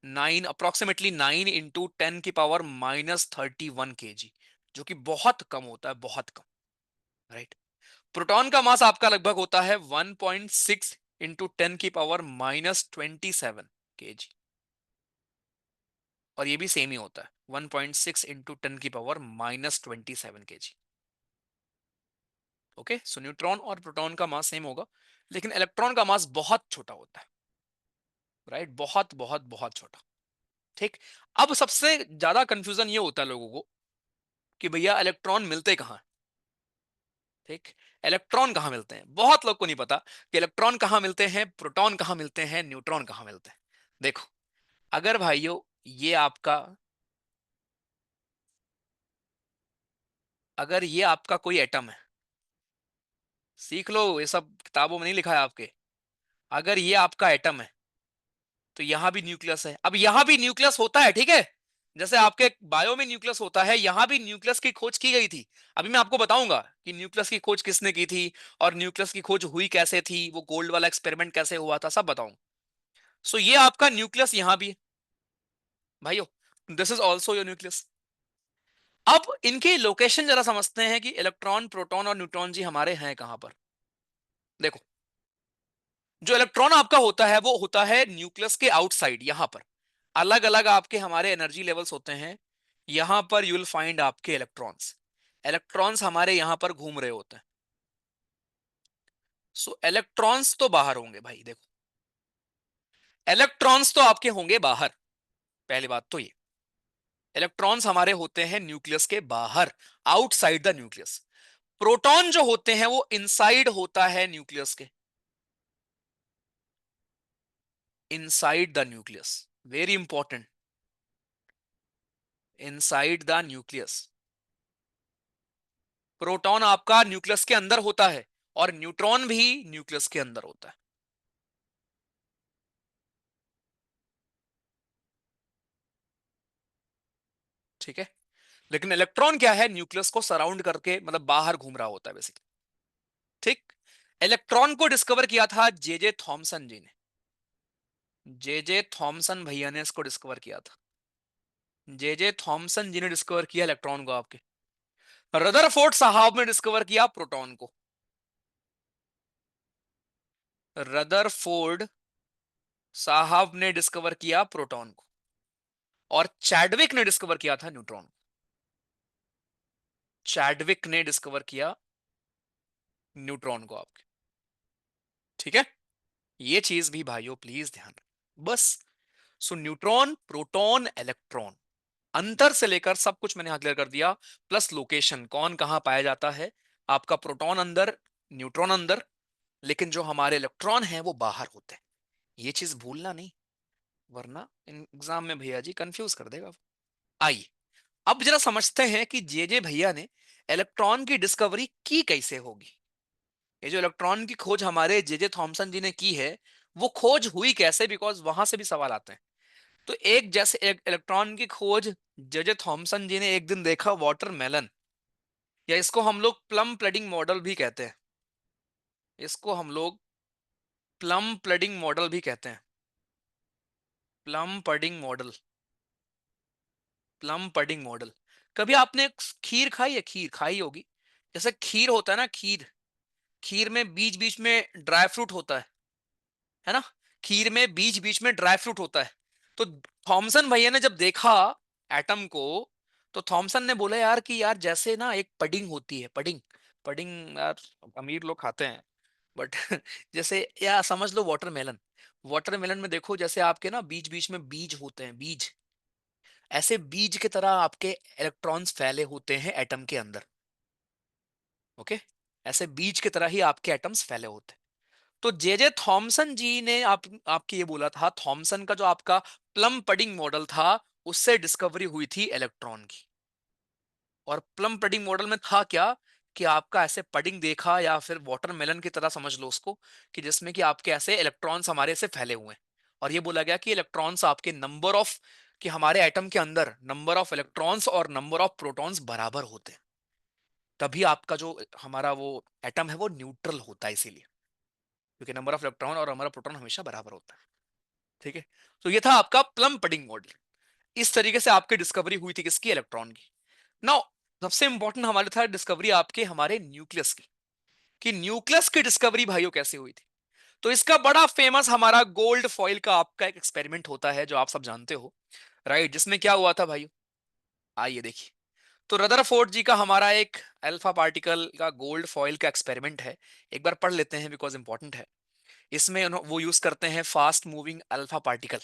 9, अप्रोक्सीमेटली 9 इंटू 10 की पावर -31 kg, जो कि बहुत कम होता है, बहुत कम, राइट। प्रोटॉन का मास आपका लगभग होता है 1.6 इंटू 10⁻⁻27 kg, और ये भी सेम ही होता है 1.6 इंटू 10⁻⁻27 kg। ओके, सो न्यूट्रॉन और प्रोटॉन का मास सेम होगा, लेकिन इलेक्ट्रॉन का मास बहुत छोटा होता है, राइट, बहुत बहुत बहुत छोटा। ठीक। अब सबसे ज्यादा कंफ्यूजन ये होता है लोगों को कि भैया इलेक्ट्रॉन मिलते कहाँ हैं? ठीक, इलेक्ट्रॉन कहाँ मिलते हैं, बहुत लोग को नहीं पता कि इलेक्ट्रॉन कहाँ मिलते हैं, प्रोटॉन कहाँ मिलते हैं, न्यूट्रॉन कहाँ मिलते हैं। देखो, अगर भाइयों ये आपका अगर ये आपका कोई एटम है, सीख लो, ये सब किताबों में नहीं लिखा है आपके। अगर ये आपका एटम है तो यहां भी न्यूक्लियस है। अब यहां भी न्यूक्लियस होता है, ठीक है, जैसे आपके बायो में न्यूक्लियस होता है, यहां भी न्यूक्लियस की खोज की गई थी। अभी मैं आपको बताऊंगा कि न्यूक्लियस की खोज किसने की थी, और न्यूक्लियस की खोज हुई कैसे थी, वो गोल्ड वाला एक्सपेरिमेंट कैसे हुआ था, सब बताऊंगा। सो ये आपका न्यूक्लियस यहां भी है भाइयों, this is also your nucleus. अब इनकी लोकेशन जरा समझते हैं कि इलेक्ट्रॉन, प्रोटॉन और न्यूट्रॉन जी हमारे हैं कहां पर। देखो, जो इलेक्ट्रॉन आपका होता है वो होता है न्यूक्लियस के आउटसाइड, यहां पर अलग अलग आपके हमारे एनर्जी लेवल्स होते हैं। यहां पर यू विल फाइंड आपके इलेक्ट्रॉन्स, इलेक्ट्रॉन्स हमारे यहां पर घूम रहे होते हैं। सो इलेक्ट्रॉन्स तो बाहर होंगे भाई, देखो, इलेक्ट्रॉन्स तो आपके होंगे बाहर, पहली बात तो ये, इलेक्ट्रॉन्स हमारे होते हैं न्यूक्लियस के बाहर, आउटसाइड द न्यूक्लियस। प्रोटॉन जो होते हैं वो इनसाइड होता है न्यूक्लियस के, inside the nucleus, very important, inside the nucleus. Proton आपका न्यूक्लियस के अंदर होता है, और न्यूट्रॉन भी न्यूक्लियस के अंदर होता है। ठीक है, लेकिन इलेक्ट्रॉन क्या है, न्यूक्लियस को सराउंड करके, मतलब बाहर घूम रहा होता है बेसिकली। ठीक। इलेक्ट्रॉन को डिस्कवर किया था जे जे थॉमसन जी ने, जे जे थॉमसन भैया ने इसको डिस्कवर किया था। जे जे थॉमसन जी ने डिस्कवर किया इलेक्ट्रॉन को आपके। रदरफोर्ड साहब ने डिस्कवर किया प्रोटॉन को, रदरफोर्ड साहब ने डिस्कवर किया प्रोटॉन को, और चैडविक ने डिस्कवर किया था न्यूट्रॉन, चैडविक ने डिस्कवर किया न्यूट्रॉन को आपके। ठीक है, ये चीज भी भाइयों प्लीज ध्यान रखें बस। सो न्यूट्रॉन, प्रोटॉन, इलेक्ट्रॉन, अंतर से लेकर सब कुछ मैंने यहां क्लियर कर दिया, प्लस लोकेशन कौन कहां पाया जाता है। आपका प्रोटॉन अंदर, न्यूट्रॉन अंदर, लेकिन जो हमारे इलेक्ट्रॉन हैं वो बाहर होते हैं। ये चीज भूलना नहीं, वरना एग्जाम में भैया जी कंफ्यूज कर देगा। आइए अब जरा समझते हैं कि जे भैया ने इलेक्ट्रॉन की डिस्कवरी की कैसे होगी। ये जो इलेक्ट्रॉन की खोज हमारे जे थॉमसन जी ने की है, वो खोज हुई कैसे, बिकॉज वहां से भी सवाल आते हैं। तो एक जैसे एक इलेक्ट्रॉन की खोज जे थॉमसन जी ने एक दिन देखा वाटरमेलन, या इसको हम लोग प्लम प्लडिंग मॉडल भी कहते हैं, इसको हम लोग प्लम प्लडिंग मॉडल भी कहते हैं, plum pudding model, plum pudding model. कभी आपने खीर खाई है, खीर खाई होगी, जैसे खीर होता है ना, खीर, खीर में बीच बीच में ड्राई फ्रूट होता है ना, खीर में बीच बीच में ड्राई फ्रूट होता है। तो थॉमसन भैया ने जब देखा एटम को, तो थॉमसन ने बोला यार कि यार जैसे ना एक पडिंग होती है, पडिंग, पडिंग यार अमीर लोग खाते हैं, बट जैसे या समझ लो वाटरमेलन, वाटरमेलन में देखो जैसे आपके ना बीच बीच में बीज होते हैं, बीज, ऐसे बीज की तरह आपके इलेक्ट्रॉन्स फैले होते हैं एटम के अंदर। ओके, ऐसे बीज की तरह ही आपके एटम्स फैले होते हैं। तो जे थॉमसन जी ने आपके ये बोला था, थॉमसन का जो आपका प्लम पडिंग मॉडल था, उससे डिस्कवरी हुई थी इलेक्ट्रॉन की। और प्लम पडिंग मॉडल में था क्या, कि आपका ऐसे पडिंग देखा, या फिर वाटरमेलन की तरह समझ लो उसको, कि जिसमें कि आपके ऐसे इलेक्ट्रॉन्स हमारे से फैले हुए हैं। और ये बोला गया कि इलेक्ट्रॉन्स आपके नंबर ऑफ, कि हमारे एटम के अंदर नंबर ऑफ इलेक्ट्रॉन्स और नंबर ऑफ प्रोटॉन्स बराबर होते हैं, तभी आपका जो हमारा वो एटम है वो न्यूट्रल होता है, इसीलिए, क्योंकि नंबर ऑफ इलेक्ट्रॉन और नंबर ऑफ प्रोटॉन हमेशा बराबर होता है। ठीक है, तो ये था आपका प्लम पडिंग मॉडल। इस तरीके से आपकी डिस्कवरी हुई थी किसकी, इलेक्ट्रॉन की। नाउ सबसे इंपॉर्टेंट हमारे था डिस्कवरी आपके हमारे न्यूक्लियस की, कि न्यूक्लियस की डिस्कवरी भाइयों कैसे हुई थी। तो इसका बड़ा फेमस हमारा गोल्ड फॉइल का आपका एक एक्सपेरिमेंट होता है जो आप सब जानते हो, राइट, जिसमें क्या हुआ था भाई, आइए देखिए। तो रदरफोर्ड जी का हमारा एक अल्फा पार्टिकल का गोल्ड फॉइल का एक्सपेरिमेंट है, एक बार पढ़ लेते हैं बिकॉज इंपॉर्टेंट है। इसमें वो यूज करते हैं fast moving alpha particle,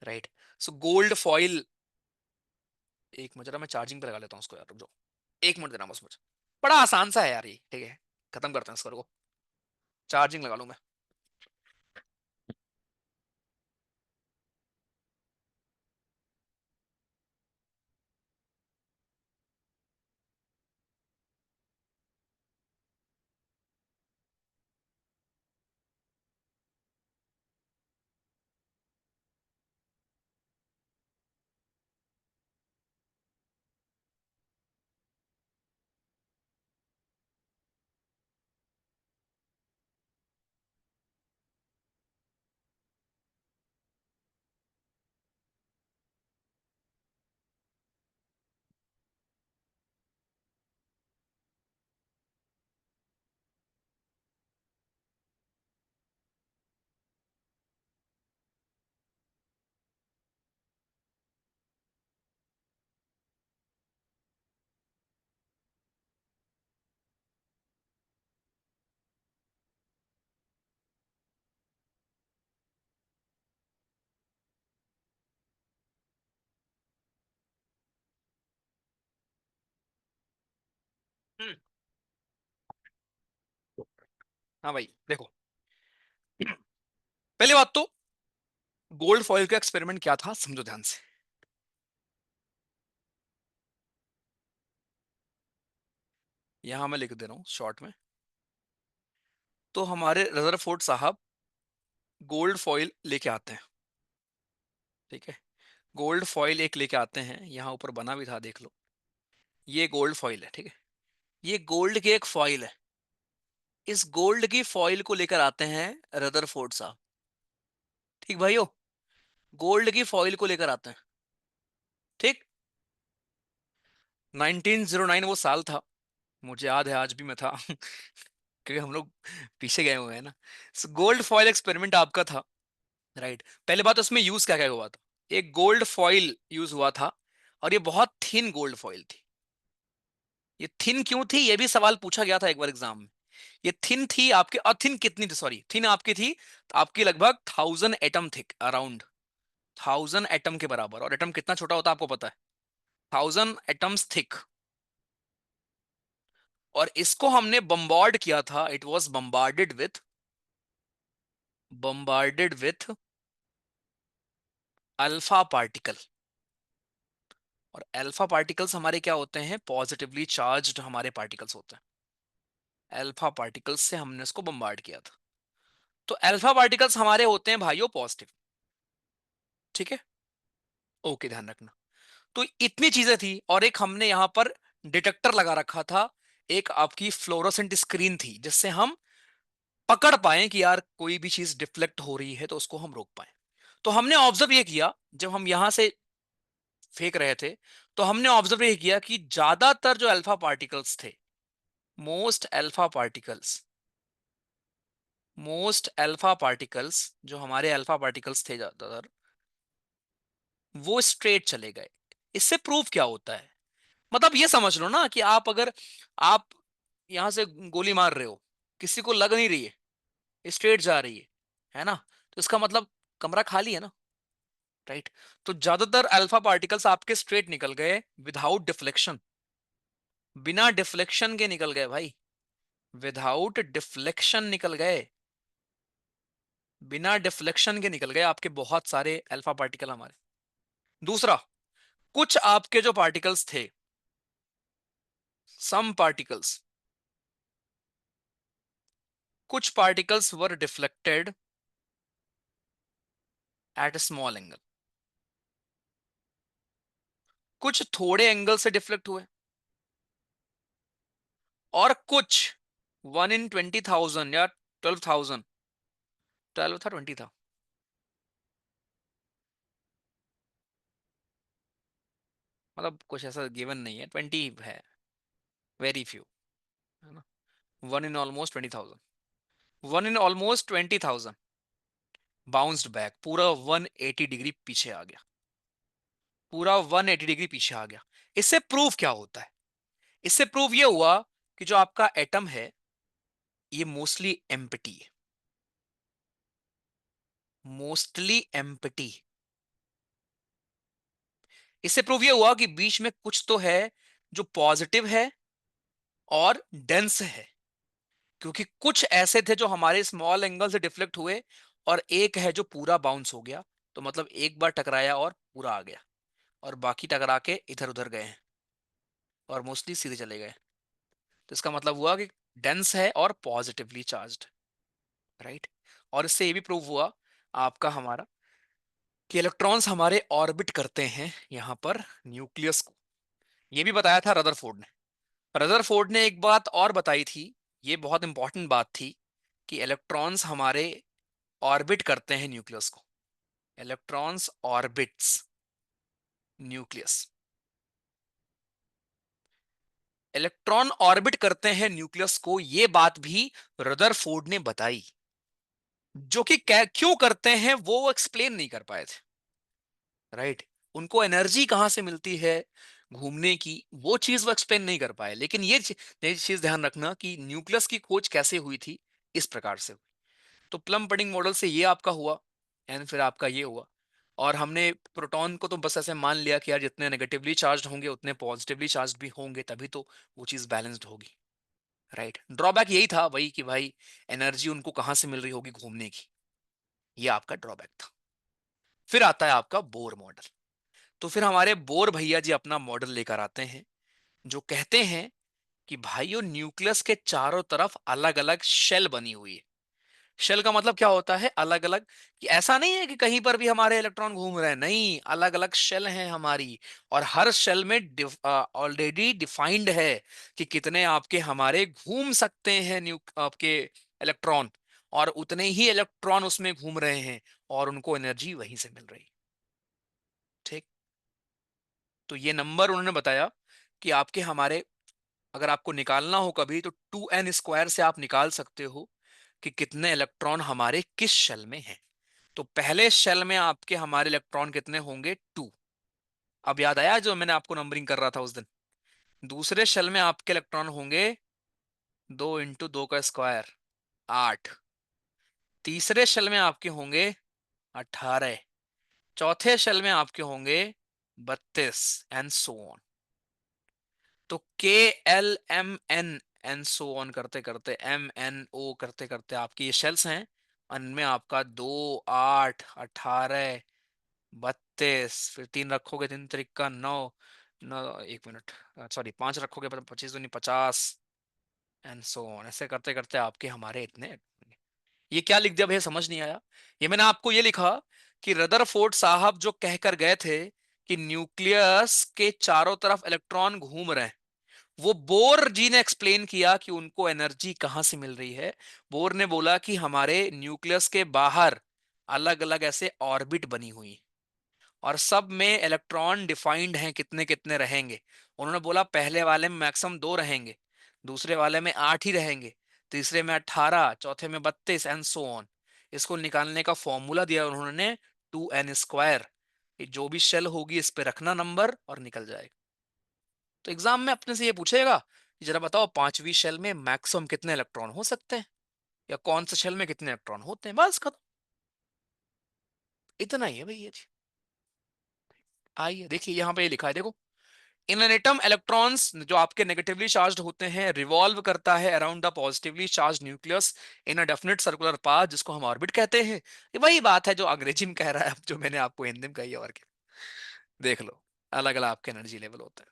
right. So gold foil, एक मिनट जरा मैं चार्जिंग पे लगा लेता हूँ उसको यार, रुक जाओ, एक मिनट देना बस मुझे। बड़ा आसान सा है यार ये, ठीक है, खत्म करते हैं इसको, चार्जिंग लगा लूं मैं। हम्म, हाँ भाई देखो, पहली बात तो गोल्ड फॉइल का एक्सपेरिमेंट क्या था समझो ध्यान से। यहां मैं लिख दे रहा हूं शॉर्ट में। तो हमारे रदरफोर्ड साहब गोल्ड फॉइल लेके आते हैं, ठीक है। गोल्ड फॉइल एक लेके आते हैं, यहाँ ऊपर बना भी था देख लो, ये गोल्ड फॉइल है, ठीक है। ये गोल्ड की एक फॉइल है, इस गोल्ड की फॉइल को लेकर आते हैं रदरफोर्ड साहब, ठीक भाइयों, गोल्ड की फॉइल को लेकर आते हैं, ठीक। 1909 वो साल था, मुझे याद है, आज भी मैं था क्योंकि हम लोग पीछे गए हुए हैं ना। गोल्ड फॉइल एक्सपेरिमेंट आपका था, राइट। पहले बात उसमें यूज क्या क्या हुआ था, एक गोल्ड फॉइल यूज हुआ था, और ये बहुत थिन गोल्ड फॉइल थी। ये थिन क्यों थी ये भी सवाल पूछा गया था एक बार एग्जाम में। ये थिन थी आपके, और थिन कितनी थी, सॉरी, थिन आपकी थी आपकी लगभग 1000 एटम थिक, अराउंड 1000 एटम के बराबर, और एटम कितना छोटा होता है आपको पता है, 1000 एटम्स थिक। और इसको हमने बम्बार्ड किया था, it was bombarded with alpha particle. और अल्फा पार्टिकल्स हमारे क्या होते हैं, पॉजिटिवली चार्ज्ड हमारे पार्टिकल्स होते हैं। अल्फा पार्टिकल्स से हमने इसको बम्बार्ड किया था। तो अल्फा पार्टिकल्स हमारे होते हैं भाइयों पॉजिटिव, ठीक है, ओके, ध्यान रखना। तो इतनी चीजें थी, और एक हमने यहां पर डिटेक्टर लगा रखा था, एक आपकी फ्लोरोसेंट स्क्रीन थी, जिससे हम पकड़ पाए कि यार कोई भी चीज डिफ्लेक्ट हो रही है तो उसको हम रोक पाए। तो हमने ऑब्जर्व ये किया, जब हम यहां से फेंक रहे थे, तो हमने ऑब्जर्व ये किया कि ज्यादातर जो अल्फा पार्टिकल्स थे, most alpha particles most alpha particles जो हमारे अल्फा पार्टिकल्स थे ज्यादातर, वो स्ट्रेट चले गए। इससे प्रूफ क्या होता है, मतलब ये समझ लो ना कि आप अगर आप यहां से गोली मार रहे हो, किसी को लग नहीं रही है, स्ट्रेट जा रही है ना, तो इसका मतलब कमरा खाली है ना, राइट। तो ज्यादातर अल्फा पार्टिकल्स आपके स्ट्रेट निकल गए, विदाउट डिफ्लेक्शन, बिना डिफ्लेक्शन के निकल गए भाई, विदाउट डिफ्लेक्शन निकल गए, बिना डिफ्लेक्शन के निकल गए आपके बहुत सारे अल्फा पार्टिकल हमारे। दूसरा, कुछ आपके जो पार्टिकल्स थे, सम पार्टिकल्स, कुछ particles were deflected at a small angle, कुछ थोड़े एंगल से डिफ्लेक्ट हुए, और कुछ 1 in 20,000 या 12,000, 12 था 20 था, मतलब कुछ ऐसा गिवन नहीं है, 20 है, वेरी फ्यू, है ना, 1 in almost 20,000। One in almost 20,000 bounced back, पूरा 180 डिग्री पीछे आ गया, पूरा 180 डिग्री पीछे आ गया। इससे प्रूफ क्या होता है? इससे प्रूफ ये हुआ कि जो आपका एटम है ये मोस्टली एम्प्टी है, मोस्टली एम्प्टी। इससे प्रूफ ये हुआ कि बीच में कुछ तो है जो पॉजिटिव है और डेंस है, क्योंकि कुछ ऐसे थे जो हमारे स्मॉल एंगल से डिफ्लेक्ट हुए और एक है जो पूरा बाउंस हो गया। तो मतलब एक बार टकराया और पूरा आ गया, और बाकी टकरा के इधर उधर गए हैं और मोस्टली सीधे चले गए। तो इसका मतलब हुआ कि डेंस है और पॉजिटिवली चार्ज्ड, राइट। और इससे ये भी प्रूव हुआ आपका हमारा कि इलेक्ट्रॉन्स हमारे ऑर्बिट करते हैं यहाँ पर न्यूक्लियस को। ये भी बताया था रदरफोर्ड ने। रदरफोर्ड ने एक बात और बताई थी, ये बहुत इंपॉर्टेंट बात थी, कि इलेक्ट्रॉन्स हमारे ऑर्बिट करते हैं न्यूक्लियस को। Electrons orbits nucleus, electron orbit करते हैं न्यूक्लियस को, ये बात भी रदरफोर्ड ने बताई। जो कि क्यों करते हैं वो एक्सप्लेन नहीं कर पाए थे, राइट। उनको एनर्जी कहां से मिलती है घूमने की, वो चीज वो एक्सप्लेन नहीं कर पाए। लेकिन ये चीज ध्यान रखना कि न्यूक्लियस की खोज कैसे हुई थी, इस प्रकार से हुई। तो प्लम पडिंग मॉडल से ये आपका हुआ, एंड फिर आपका ये हुआ। और हमने प्रोटॉन को तो बस ऐसे मान लिया कि यार जितने नेगेटिवली चार्ज होंगे उतने पॉजिटिवली चार्ज भी होंगे, तभी तो वो चीज बैलेंस्ड होगी, राइट। ड्रॉबैक यही था वही कि भाई एनर्जी उनको कहां से मिल रही होगी घूमने की, ये आपका ड्रॉबैक था। फिर आता है आपका बोर मॉडल। तो फिर हमारे बोर भैया जी अपना मॉडल लेकर आते हैं, जो कहते हैं कि भाइयों न्यूक्लियस के चारों तरफ अलग अलग शेल बनी हुई है। शेल का मतलब क्या होता है? अलग अलग, कि ऐसा नहीं है कि कहीं पर भी हमारे इलेक्ट्रॉन घूम रहे हैं, नहीं, अलग अलग शेल हैं हमारी। और हर शेल में ऑलरेडी डिफाइंड है कि कितने आपके हमारे घूम सकते हैं न्यू आपके इलेक्ट्रॉन, और उतने ही इलेक्ट्रॉन उसमें घूम रहे हैं और उनको एनर्जी वहीं से मिल रही। ठीक। तो ये नंबर उन्होंने बताया कि आपके हमारे, अगर आपको निकालना हो कभी, तो 2n² से आप निकाल सकते हो कि कितने इलेक्ट्रॉन हमारे किस शेल में हैं। तो पहले शेल में आपके हमारे इलेक्ट्रॉन कितने होंगे? 2। अब याद आया जो मैंने आपको नंबरिंग कर रहा था उस दिन? दूसरे शेल में आपके इलेक्ट्रॉन होंगे 2 × 2 का स्क्वायर, 8। तीसरे शेल में आपके होंगे 18। चौथे शेल में आपके होंगे 32, एंड सो ऑन। तो KLMN एन सो ऑन करते करते MNO करते करते आपके ये शेल्स हैं। उनमें आपका 2, 8, 18, 32, फिर 3 रखोगे, 3 × 3 = 9, 9, 1 मिनट, सॉरी 5 रखोगे, 25 × 2 = 50, एंड सो ऑन। ऐसे करते करते आपके हमारे इतने। ये क्या लिख दिया भैया, समझ नहीं आया। ये मैंने आपको ये लिखा कि रदरफोर्ड साहब जो कहकर गए थे कि न्यूक्लियस के चारों तरफ इलेक्ट्रॉन घूम रहे हैं, वो बोर जी ने एक्सप्लेन किया कि उनको एनर्जी कहां से मिल रही है। बोर ने बोला कि हमारे न्यूक्लियस के बाहर अलग अलग ऐसे ऑर्बिट बनी हुई, और सब में इलेक्ट्रॉन डिफाइंड हैं कितने कितने रहेंगे। उन्होंने बोला पहले वाले में मैक्सिमम 2 रहेंगे, दूसरे वाले में 8 ही रहेंगे, तीसरे में 18, चौथे में 32, एंड सो ऑन। इसको निकालने का फॉर्मूला दिया उन्होंने, 2n²। जो भी शेल होगी इस पे रखना नंबर और निकल जाएगा। तो एग्जाम में अपने से ये पूछेगा कि जरा बताओ 5वीं शेल में मैक्सिमम कितने इलेक्ट्रॉन हो सकते हैं, या कौन से शेल में कितने इलेक्ट्रॉन होते हैं, बस खत्म। इतना ही है भैया जी। आइए देखिए यहाँ पे ये लिखा है, देखो। इन एन एटम इलेक्ट्रॉन्स जो आपके नेगेटिवली चार्ज होते हैं रिवॉल्व करता है around the positively charge nucleus in a definite circular path, जिसको हम ऑर्बिट कहते हैं। ये वही बात है जो अंग्रेजी में कह रहा है, अब जो मैंने आपको हिंदी में कही है, और क्या। देख लो, अलग अलग आपके एनर्जी लेवल होते हैं।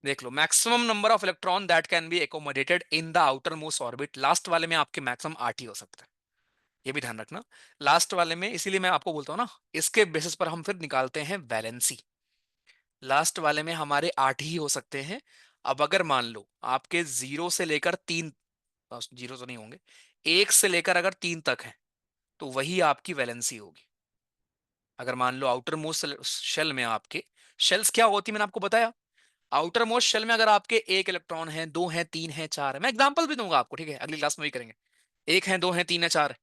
देख लो, maximum number of electron that can be accommodated in the outer most orbit, last वाले में आपके मैक्सिमम 8 ही हो सकता है। ये भी ध्यान रखना, लास्ट वाले में, इसीलिए मैं आपको बोलता हूँ ना, इसके बेसिस पर हम फिर निकालते हैं वैलेंसी। लास्ट वाले में हमारे 8 ही हो सकते हैं। अब अगर मान लो आपके 0 से लेकर 3, जीरो तो नहीं होंगे, 1 से लेकर अगर 3 तक है, तो वही आपकी वैलेंसी होगी। अगर मान लो आउटर मोस्ट शेल में आपके, शेल्स क्या होती है मैंने आपको बताया, आउटर मोस्ट शेल में अगर आपके एक इलेक्ट्रॉन है, दो है, तीन है, चार है, मैं एग्जांपल भी दूंगा आपको, ठीक है, अगली क्लास में भी करेंगे। एक है, दो है, तीन है, चार है,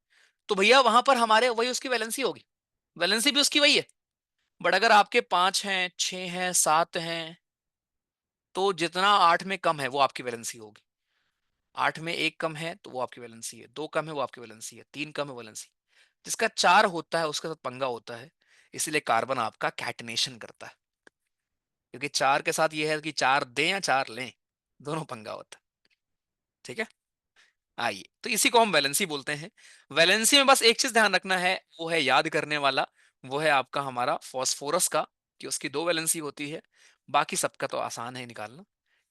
तो भैया वहां पर हमारे वही उसकी वैलेंसी होगी, वैलेंसी भी उसकी वही है। बट अगर आपके पांच हैं, छह हैं, सात हैं, तो जितना आठ में कम है वो आपकी वैलेंसी होगी। आठ में एक कम है तो वो आपकी वैलेंसी है, दो कम है वो आपकी वैलेंसी है, तीन कम है वैलेंसी। जिसका चार होता है उसके साथ पंगा होता है, इसीलिए कार्बन आपका कैटनेशन करता है, क्योंकि चार के साथ ये है कि चार दें या चार लें, दोनों पंगा होता है। ठीक है, आइए, तो इसी को हम वैलेंसी बोलते हैं। वैलेंसी में बस एक चीज ध्यान रखना है, वो है याद करने वाला, वो है आपका हमारा फॉस्फोरस का, कि उसकी दो वैलेंसी होती है। बाकी सबका तो आसान है निकालना।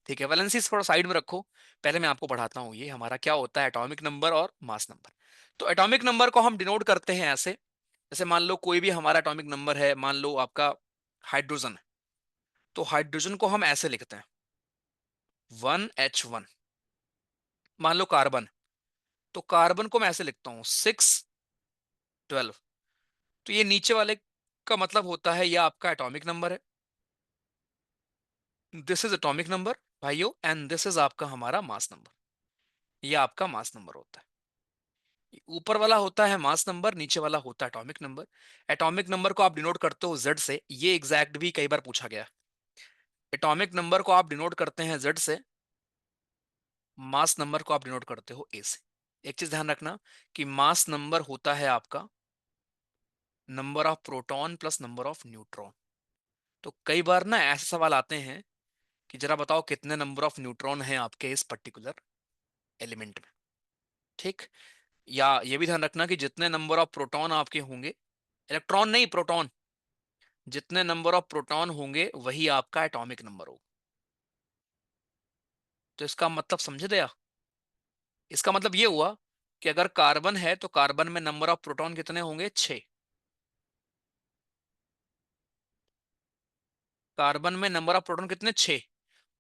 ठीक है, वैलेंसी थोड़ा साइड में रखो, पहले मैं आपको पढ़ाता हूँ ये हमारा क्या होता है एटॉमिक नंबर और मास नंबर। तो एटॉमिक नंबर को हम डिनोट करते हैं ऐसे, जैसे मान लो कोई भी हमारा एटॉमिक नंबर है, मान लो आपका हाइड्रोजन है, तो हाइड्रोजन को हम ऐसे लिखते हैं 1H1। मान लो कार्बन, तो कार्बन को मैं ऐसे लिखता हूँ 612। तो ये नीचे वाले का मतलब होता है ये आपका एटॉमिक नंबर है, दिस इज एटॉमिक नंबर भाइयों, एंड दिस इज आपका हमारा मास नंबर। ये आपका मास नंबर होता है, ऊपर वाला होता है मास नंबर, नीचे वाला होता है एटॉमिक नंबर। एटॉमिक नंबर को आप डिनोट करते हो जेड से, ये एग्जैक्ट भी कई बार पूछा गया। एटॉमिक नंबर को आप डिनोट करते हैं जेड से, मास नंबर को आप डिनोट करते हो ए से। एक चीज ध्यान रखना कि मास नंबर होता है आपका number of proton plus number of neutron. तो कई बार ना ऐसे सवाल आते हैं कि जरा बताओ कितने नंबर ऑफ न्यूट्रॉन हैं आपके इस पर्टिकुलर एलिमेंट में। ठीक, या ये भी ध्यान रखना कि जितने नंबर ऑफ प्रोटॉन आपके होंगे, इलेक्ट्रॉन नहीं प्रोटॉन, जितने नंबर ऑफ प्रोटॉन होंगे वही आपका एटॉमिक नंबर होगा। तो इसका मतलब समझे दया, इसका मतलब ये हुआ कि अगर कार्बन है तो कार्बन में नंबर ऑफ प्रोटॉन कितने होंगे, 6। कार्बन में नंबर ऑफ प्रोटॉन कितने, 6।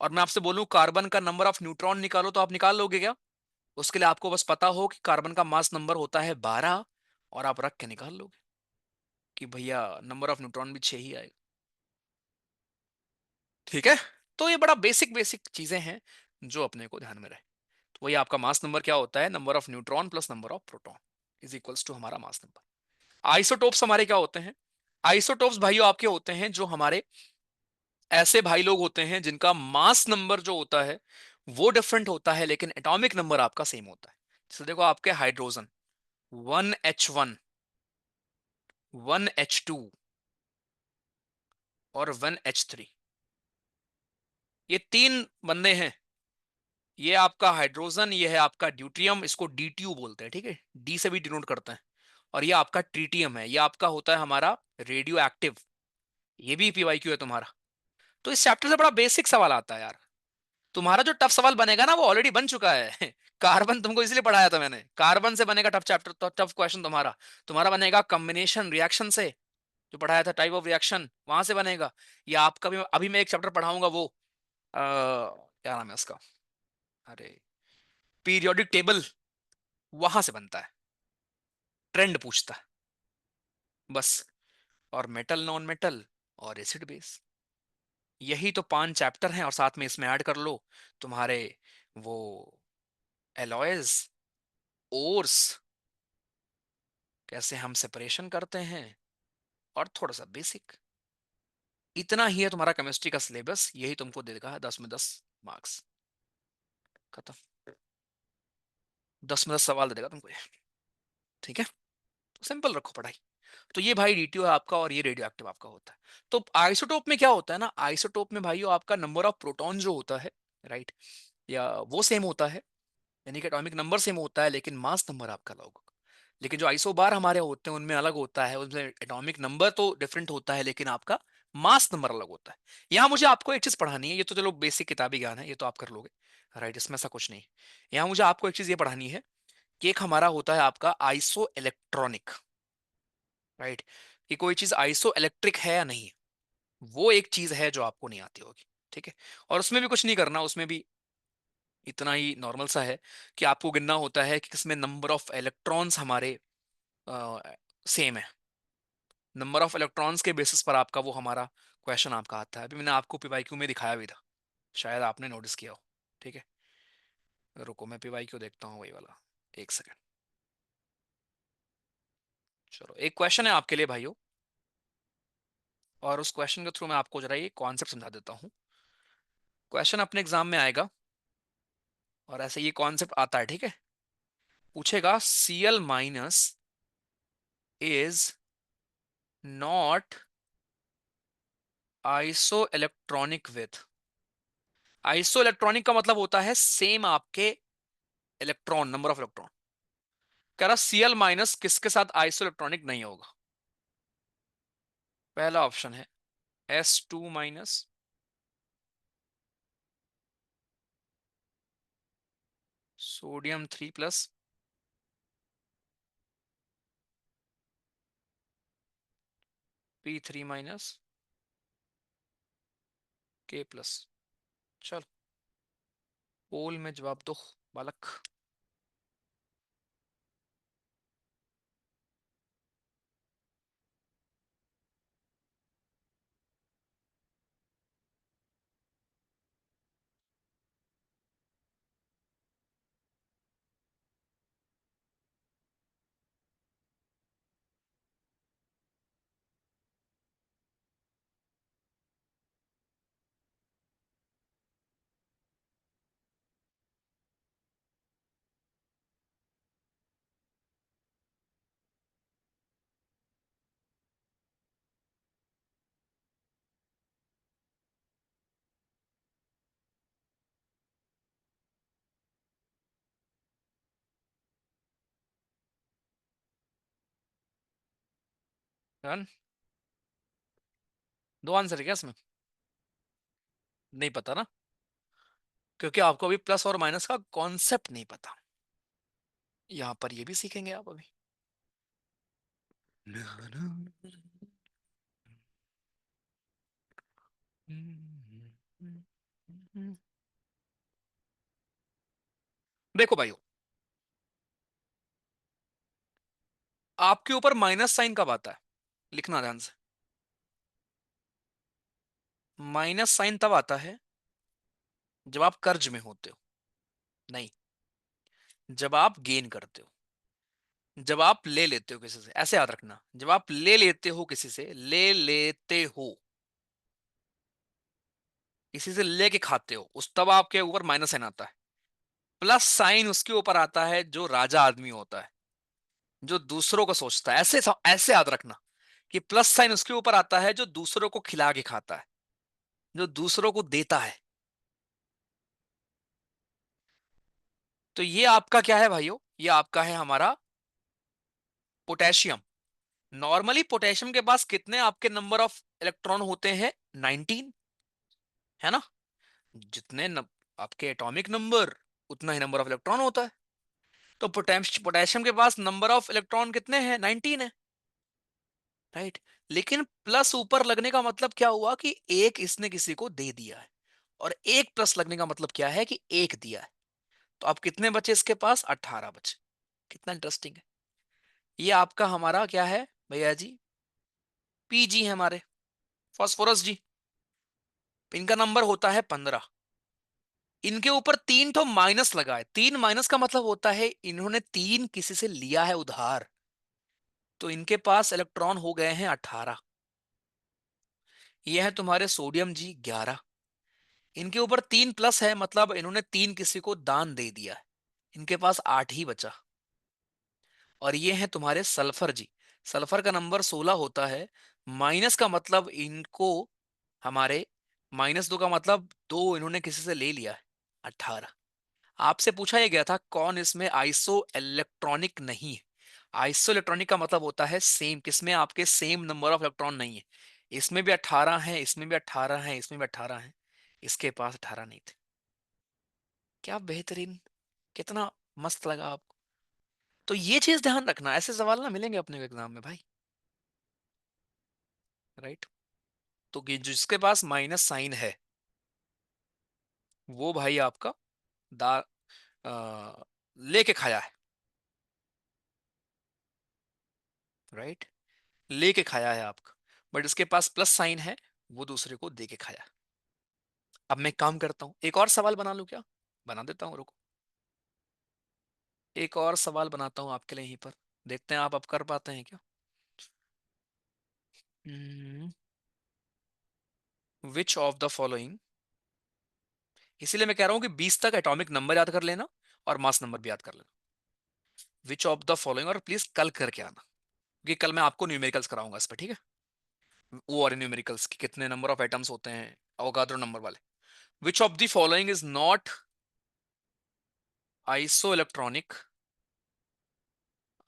और मैं आपसे बोलूं कार्बन का नंबर ऑफ न्यूट्रॉन निकालो, तो आप निकाल लोगे क्या? उसके लिए आपको बस पता हो कि कार्बन का मास नंबर होता है 12, और आप रख के निकाल लोगे कि भैया नंबर ऑफ न्यूट्रॉन भी 6 ही आएगा। ठीक है, तो ये बड़ा बेसिक बेसिक चीजें हैं जो अपने को ध्यान में रहे। तो वही आपका मास नंबर क्या होता है, number of neutron plus number of proton is equals to हमारा मास नंबर। आइसोटोप्स हमारे क्या होते हैं? आइसोटोप्स भाइयों आपके होते हैं जो हमारे ऐसे भाई लोग होते हैं जिनका मास नंबर जो होता है वो डिफरेंट होता है, लेकिन एटॉमिक नंबर आपका सेम होता है। जैसे देखो आपके हाइड्रोजन 1H1, 1H2 और 1H3, ये तीन बंदे हैं। ये आपका हाइड्रोजन, ये है आपका ड्यूट्रियम, इसको डीट्यू बोलते हैं, ठीक है, डी से भी डिनोट करते हैं। और ये आपका ट्रीटियम है, ये आपका होता है हमारा रेडियो एक्टिव। ये भी पीवाईक्यू है तुम्हारा। तो इस चैप्टर से बड़ा बेसिक सवाल आता है यार। तुम्हारा जो टफ सवाल बनेगा ना वो ऑलरेडी बन चुका है कार्बन तुमको इसलिए पढ़ाया था मैंने, कार्बन से बनेगा टफ चैप्टर, तो टफ क्वेश्चन तुम्हारा। तुम्हारा बनेगा कॉम्बिनेशन रिएक्शन से, जो पढ़ाया था टाइप ऑफ रिएक्शन, वहां से बनेगा। या आपका भी अभी मैं एक चैप्टर पढ़ाऊंगा वो क्या नाम है उसका, अरे पीरियोडिक टेबल, वहां से बनता है, ट्रेंड पूछता है बस। और मेटल नॉन मेटल और एसिड बेस, यही तो पांच चैप्टर हैं, और साथ में इसमें ऐड कर लो तुम्हारे वो एलॉयज, ओर्स, कैसे हम सेपरेशन करते हैं, और थोड़ा सा बेसिक। इतना ही है तुम्हारा केमिस्ट्री का सिलेबस, यही तुमको दे देगा 10 में 10 मार्क्स, खत्म। 10 में 10 सवाल दे देगा तुमको ये। ठीक है, तो सिंपल रखो पढ़ाई। तो ये भाई डीटीओ है आपका, और ये रेडियो एक्टिव आपका होता है। तो आइसोटोप में क्या होता है ना, आइसोटोप में भाइयों आपका नंबर ऑफ प्रोटॉन जो होता है, राइट, या वो सेम होता है, यानी कि एटॉमिक नंबर सेम होता है, लेकिन मास नंबर आपका अलग होगा। लेकिन जो आइसोबार हमारे होते हैं उनमें अलग होता है, उनमें एटॉमिक नंबर तो डिफरेंट होता है, लेकिन आपका मास नंबर अलग होता है। यहाँ मुझे आपको एक चीज पढ़ानी है, ये तो चलो बेसिक किताबी ज्ञान है, ये तो आप कर लोगे, राइट, इसमें ऐसा कुछ नहीं। यहाँ मुझे आपको एक चीज ये पढ़ानी है कि एक हमारा होता है आपका आइसो इलेक्ट्रॉनिक, राइट, कि कोई चीज आइसो इलेक्ट्रिक है या नहीं, वो एक चीज है जो आपको नहीं आती होगी। ठीक है, और उसमें भी कुछ नहीं करना, उसमें भी इतना ही नॉर्मल सा है कि आपको गिनना होता है कि किसमें नंबर ऑफ इलेक्ट्रॉन्स हमारे सेम है। नंबर ऑफ इलेक्ट्रॉन्स के बेसिस पर आपका वो हमारा क्वेश्चन आपका आता है, अभी मैंने आपको पीवाईक्यू में दिखाया भी था। शायद आपने नोटिस किया हो। ठीक है, रुको मैं पीवाई क्यों देखता हूँ वही वाला। एक सेकंड। चलो एक क्वेश्चन है आपके लिए भाइयों, और उस क्वेश्चन के थ्रू मैं आपको जरा ये कॉन्सेप्ट समझा देता हूँ। क्वेश्चन अपने एग्जाम में आएगा और ऐसे ये कॉन्सेप्ट आता है, ठीक है। पूछेगा Cl minus is not iso electronic with. Iso electronic का मतलब होता है सेम आपके इलेक्ट्रॉन, नंबर ऑफ इलेक्ट्रॉन। कह रहा Cl माइनस किसके साथ आइसो इलेक्ट्रॉनिक नहीं होगा। पहला ऑप्शन है S2 minus, sodium 3 plus, P3 minus, K plus. चल पोल में जवाब दो बालक। डन। दो आंसर है क्या इसमें? नहीं पता ना, क्योंकि आपको अभी प्लस और माइनस का कॉन्सेप्ट नहीं पता। यहां पर ये भी सीखेंगे आप अभी। देखो भाइयों, आपके ऊपर माइनस साइन कब आता है, लिखना ध्यान से। माइनस साइन तब आता है जब आप कर्ज में होते हो, नहीं, जब आप गेन करते हो, जब आप ले लेते हो किसी से। ऐसे याद रखना, जब आप ले लेते हो किसी से, ले लेते हो किसी से, लेके खाते हो उस, तब आपके ऊपर माइनस साइन आता है। प्लस साइन उसके ऊपर आता है जो राजा आदमी होता है, जो दूसरों को सोचता है। ऐसे याद रखना कि प्लस साइन उसके ऊपर आता है जो दूसरों को खिला के खाता है, जो दूसरों को देता है। तो ये आपका क्या है भाइयों, ये आपका है हमारा पोटेशियम। नॉर्मली पोटेशियम के पास कितने आपके नंबर ऑफ इलेक्ट्रॉन होते हैं? 19, है ना। जितने आपके एटॉमिक नंबर, उतना ही नंबर ऑफ इलेक्ट्रॉन होता है। तो पोटेशियम के पास नंबर ऑफ इलेक्ट्रॉन कितने हैं? 19 है, राइट। लेकिन प्लस ऊपर लगने का मतलब क्या हुआ कि एक इसने किसी को दे दिया है, और एक प्लस लगने का मतलब क्या है कि एक दिया है। तो अब कितने बचे इसके पास? 18 बचे। कितना इंटरेस्टिंग है। ये आपका हमारा क्या है भैया जी? पीजी है हमारे, फास्फोरस जी। इनका नंबर होता है 15। इनके ऊपर तीन तो माइनस लगा है। तीन माइनस का मतलब होता है इन्होंने तीन किसी से लिया है उधार, तो इनके पास इलेक्ट्रॉन हो गए हैं 18। ये है तुम्हारे सोडियम जी 11। इनके ऊपर तीन प्लस है, मतलब इन्होंने तीन किसी को दान दे दिया है, इनके पास 8 ही बचा। और ये है तुम्हारे सल्फर जी। सल्फर का नंबर 16 होता है। माइनस का मतलब इनको हमारे -2 का मतलब दो इन्होंने किसी से ले लिया है, 18। आपसे पूछा यह गया था कौन इसमें आइसो इलेक्ट्रॉनिक नहीं है। आइसो इलेक्ट्रॉनिक का मतलब होता है सेम, किसमें आपके सेम नंबर ऑफ इलेक्ट्रॉन नहीं है। इसमें भी 18 है, इसमें भी 18 है, इसमें भी 18 है, इसके पास 18 नहीं थे। क्या बेहतरीन, कितना मस्त लगा आपको। तो ये चीज ध्यान रखना, ऐसे सवाल ना मिलेंगे अपने एग्जाम में भाई, राइट। तो जिसके पास माइनस साइन है वो भाई आपका दा लेके खाया है, राइट। लेके खाया है आपका। बट इसके पास प्लस साइन है, वो दूसरे को दे के खाया है। अब मैं एक काम करता हूँ, एक और सवाल बना लूं क्या? बना देता हूँ, रुको। एक और सवाल बनाता हूँ आपके लिए यहीं पर। देखते हैं आप अब कर पाते हैं क्या। विच ऑफ द फॉलोइंग, इसीलिए मैं कह रहा हूँ कि 20 तक एटॉमिक नंबर याद कर लेना और मास नंबर भी याद कर लेना। विच ऑफ द फॉलोइंग, और प्लीज कल करके आना, क्योंकि कल मैं आपको न्यूमेरिकल्स कराऊंगा इस पर, ठीक है? वो और न्यूमेरिकल्स की कितने नंबर ऑफ एटम्स होते हैं, अवोगाद्रो नंबर वाले। Which of the following is not iso electronic,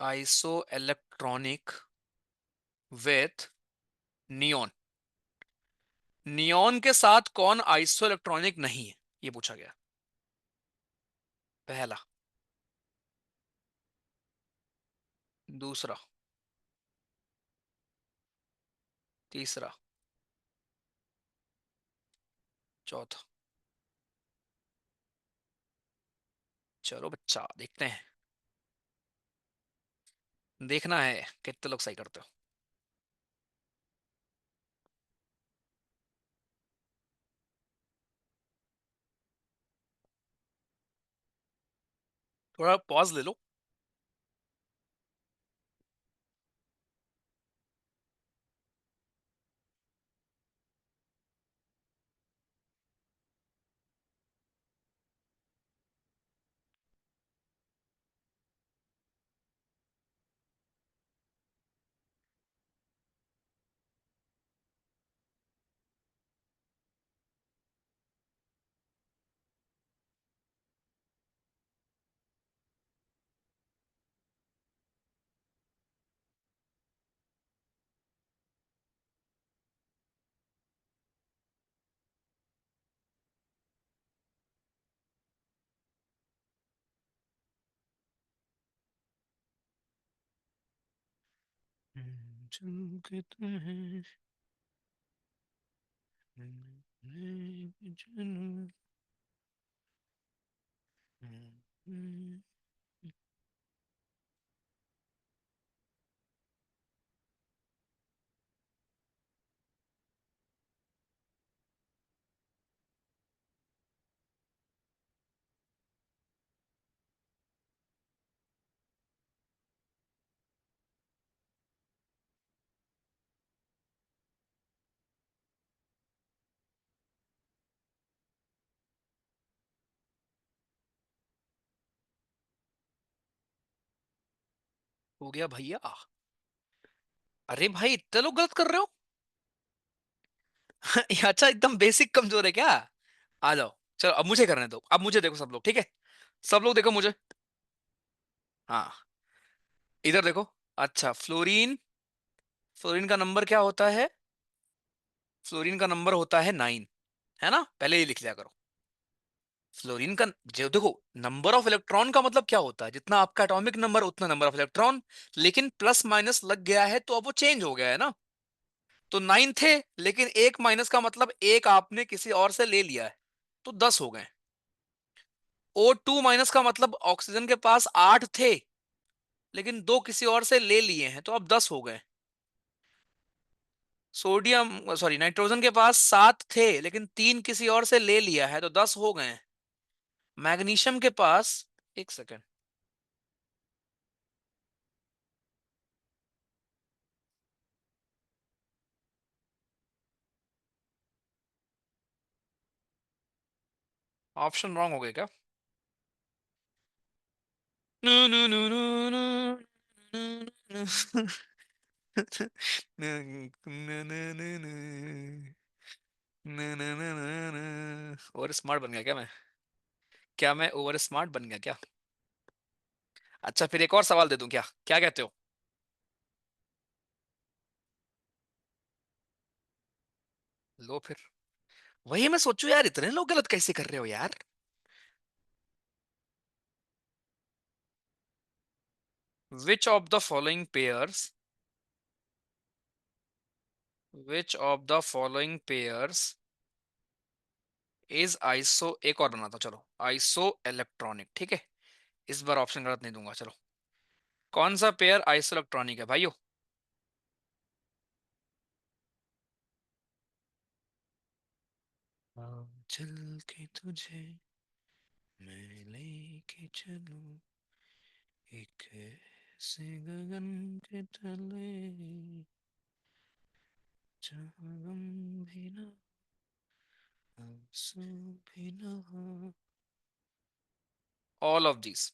iso electronic with neon. Neon के साथ कौन आइसो इलेक्ट्रॉनिक नहीं है, ये पूछा गया। पहला। दूसरा। तीसरा। चौथा। चलो बच्चा देखते हैं, देखना है कितने लोग सही करते हो। थोड़ा पॉज ले लो। चमके तुम्हें, हो गया भैया। अरे भाई इतने लोग गलत कर रहे हो। ये अच्छा एकदम बेसिक कमजोर है क्या? आ जाओ, चलो अब मुझे करने दो, अब मुझे देखो सब लोग, ठीक है? सब लोग देखो मुझे। हाँ, इधर देखो। अच्छा, फ्लोरीन, फ्लोरीन का नंबर क्या होता है? फ्लोरीन का नंबर होता है 9, है ना? पहले ये लिख लिया करो। फ्लोरीन का, जो देखो, नंबर ऑफ इलेक्ट्रॉन का मतलब क्या होता है, जितना आपका एटॉमिक नंबर उतना नंबर ऑफ इलेक्ट्रॉन। लेकिन प्लस माइनस लग गया है तो अब वो चेंज हो गया है ना। तो 9 थे, लेकिन एक माइनस का मतलब एक आपने किसी और से ले लिया है, तो 10 हो गए। O2 माइनस का मतलब ऑक्सीजन के पास 8 थे, लेकिन दो किसी और से ले लिए हैं, तो अब 10 हो गए। सोडियम, सॉरी, नाइट्रोजन के पास 7 थे, लेकिन तीन किसी और से ले लिया है, तो 10 हो गए। मैग्नीशियम के पास, एक सेकेंड, ऑप्शन रॉन्ग हो गए क्या? नु नु नु नु नु नु नु नु नु नु नु नु नु नु नु नु। ओवर स्मार्ट बन गया क्या मैं? क्या मैं ओवर स्मार्ट बन गया क्या? अच्छा, फिर एक और सवाल दे दूं क्या, क्या कहते हो? लो फिर। वही मैं सोचू यार, इतने लोग गलत कैसे कर रहे हो यार। Which of the following pairs, which of the following pairs is iso, एक और बनाता हूं, चलो, आइसो इलेक्ट्रॉनिक, ठीक है? इस बार ऑप्शन गलत नहीं दूंगा, चलो। कौन सा पेयर आइसो इलेक्ट्रॉनिक है भाइयों? आ, चल के तुझे मैं लेके चलूं एक ऐसे गगन के तले जहाँ गम भी ना आंसू भी ना हो। All of these.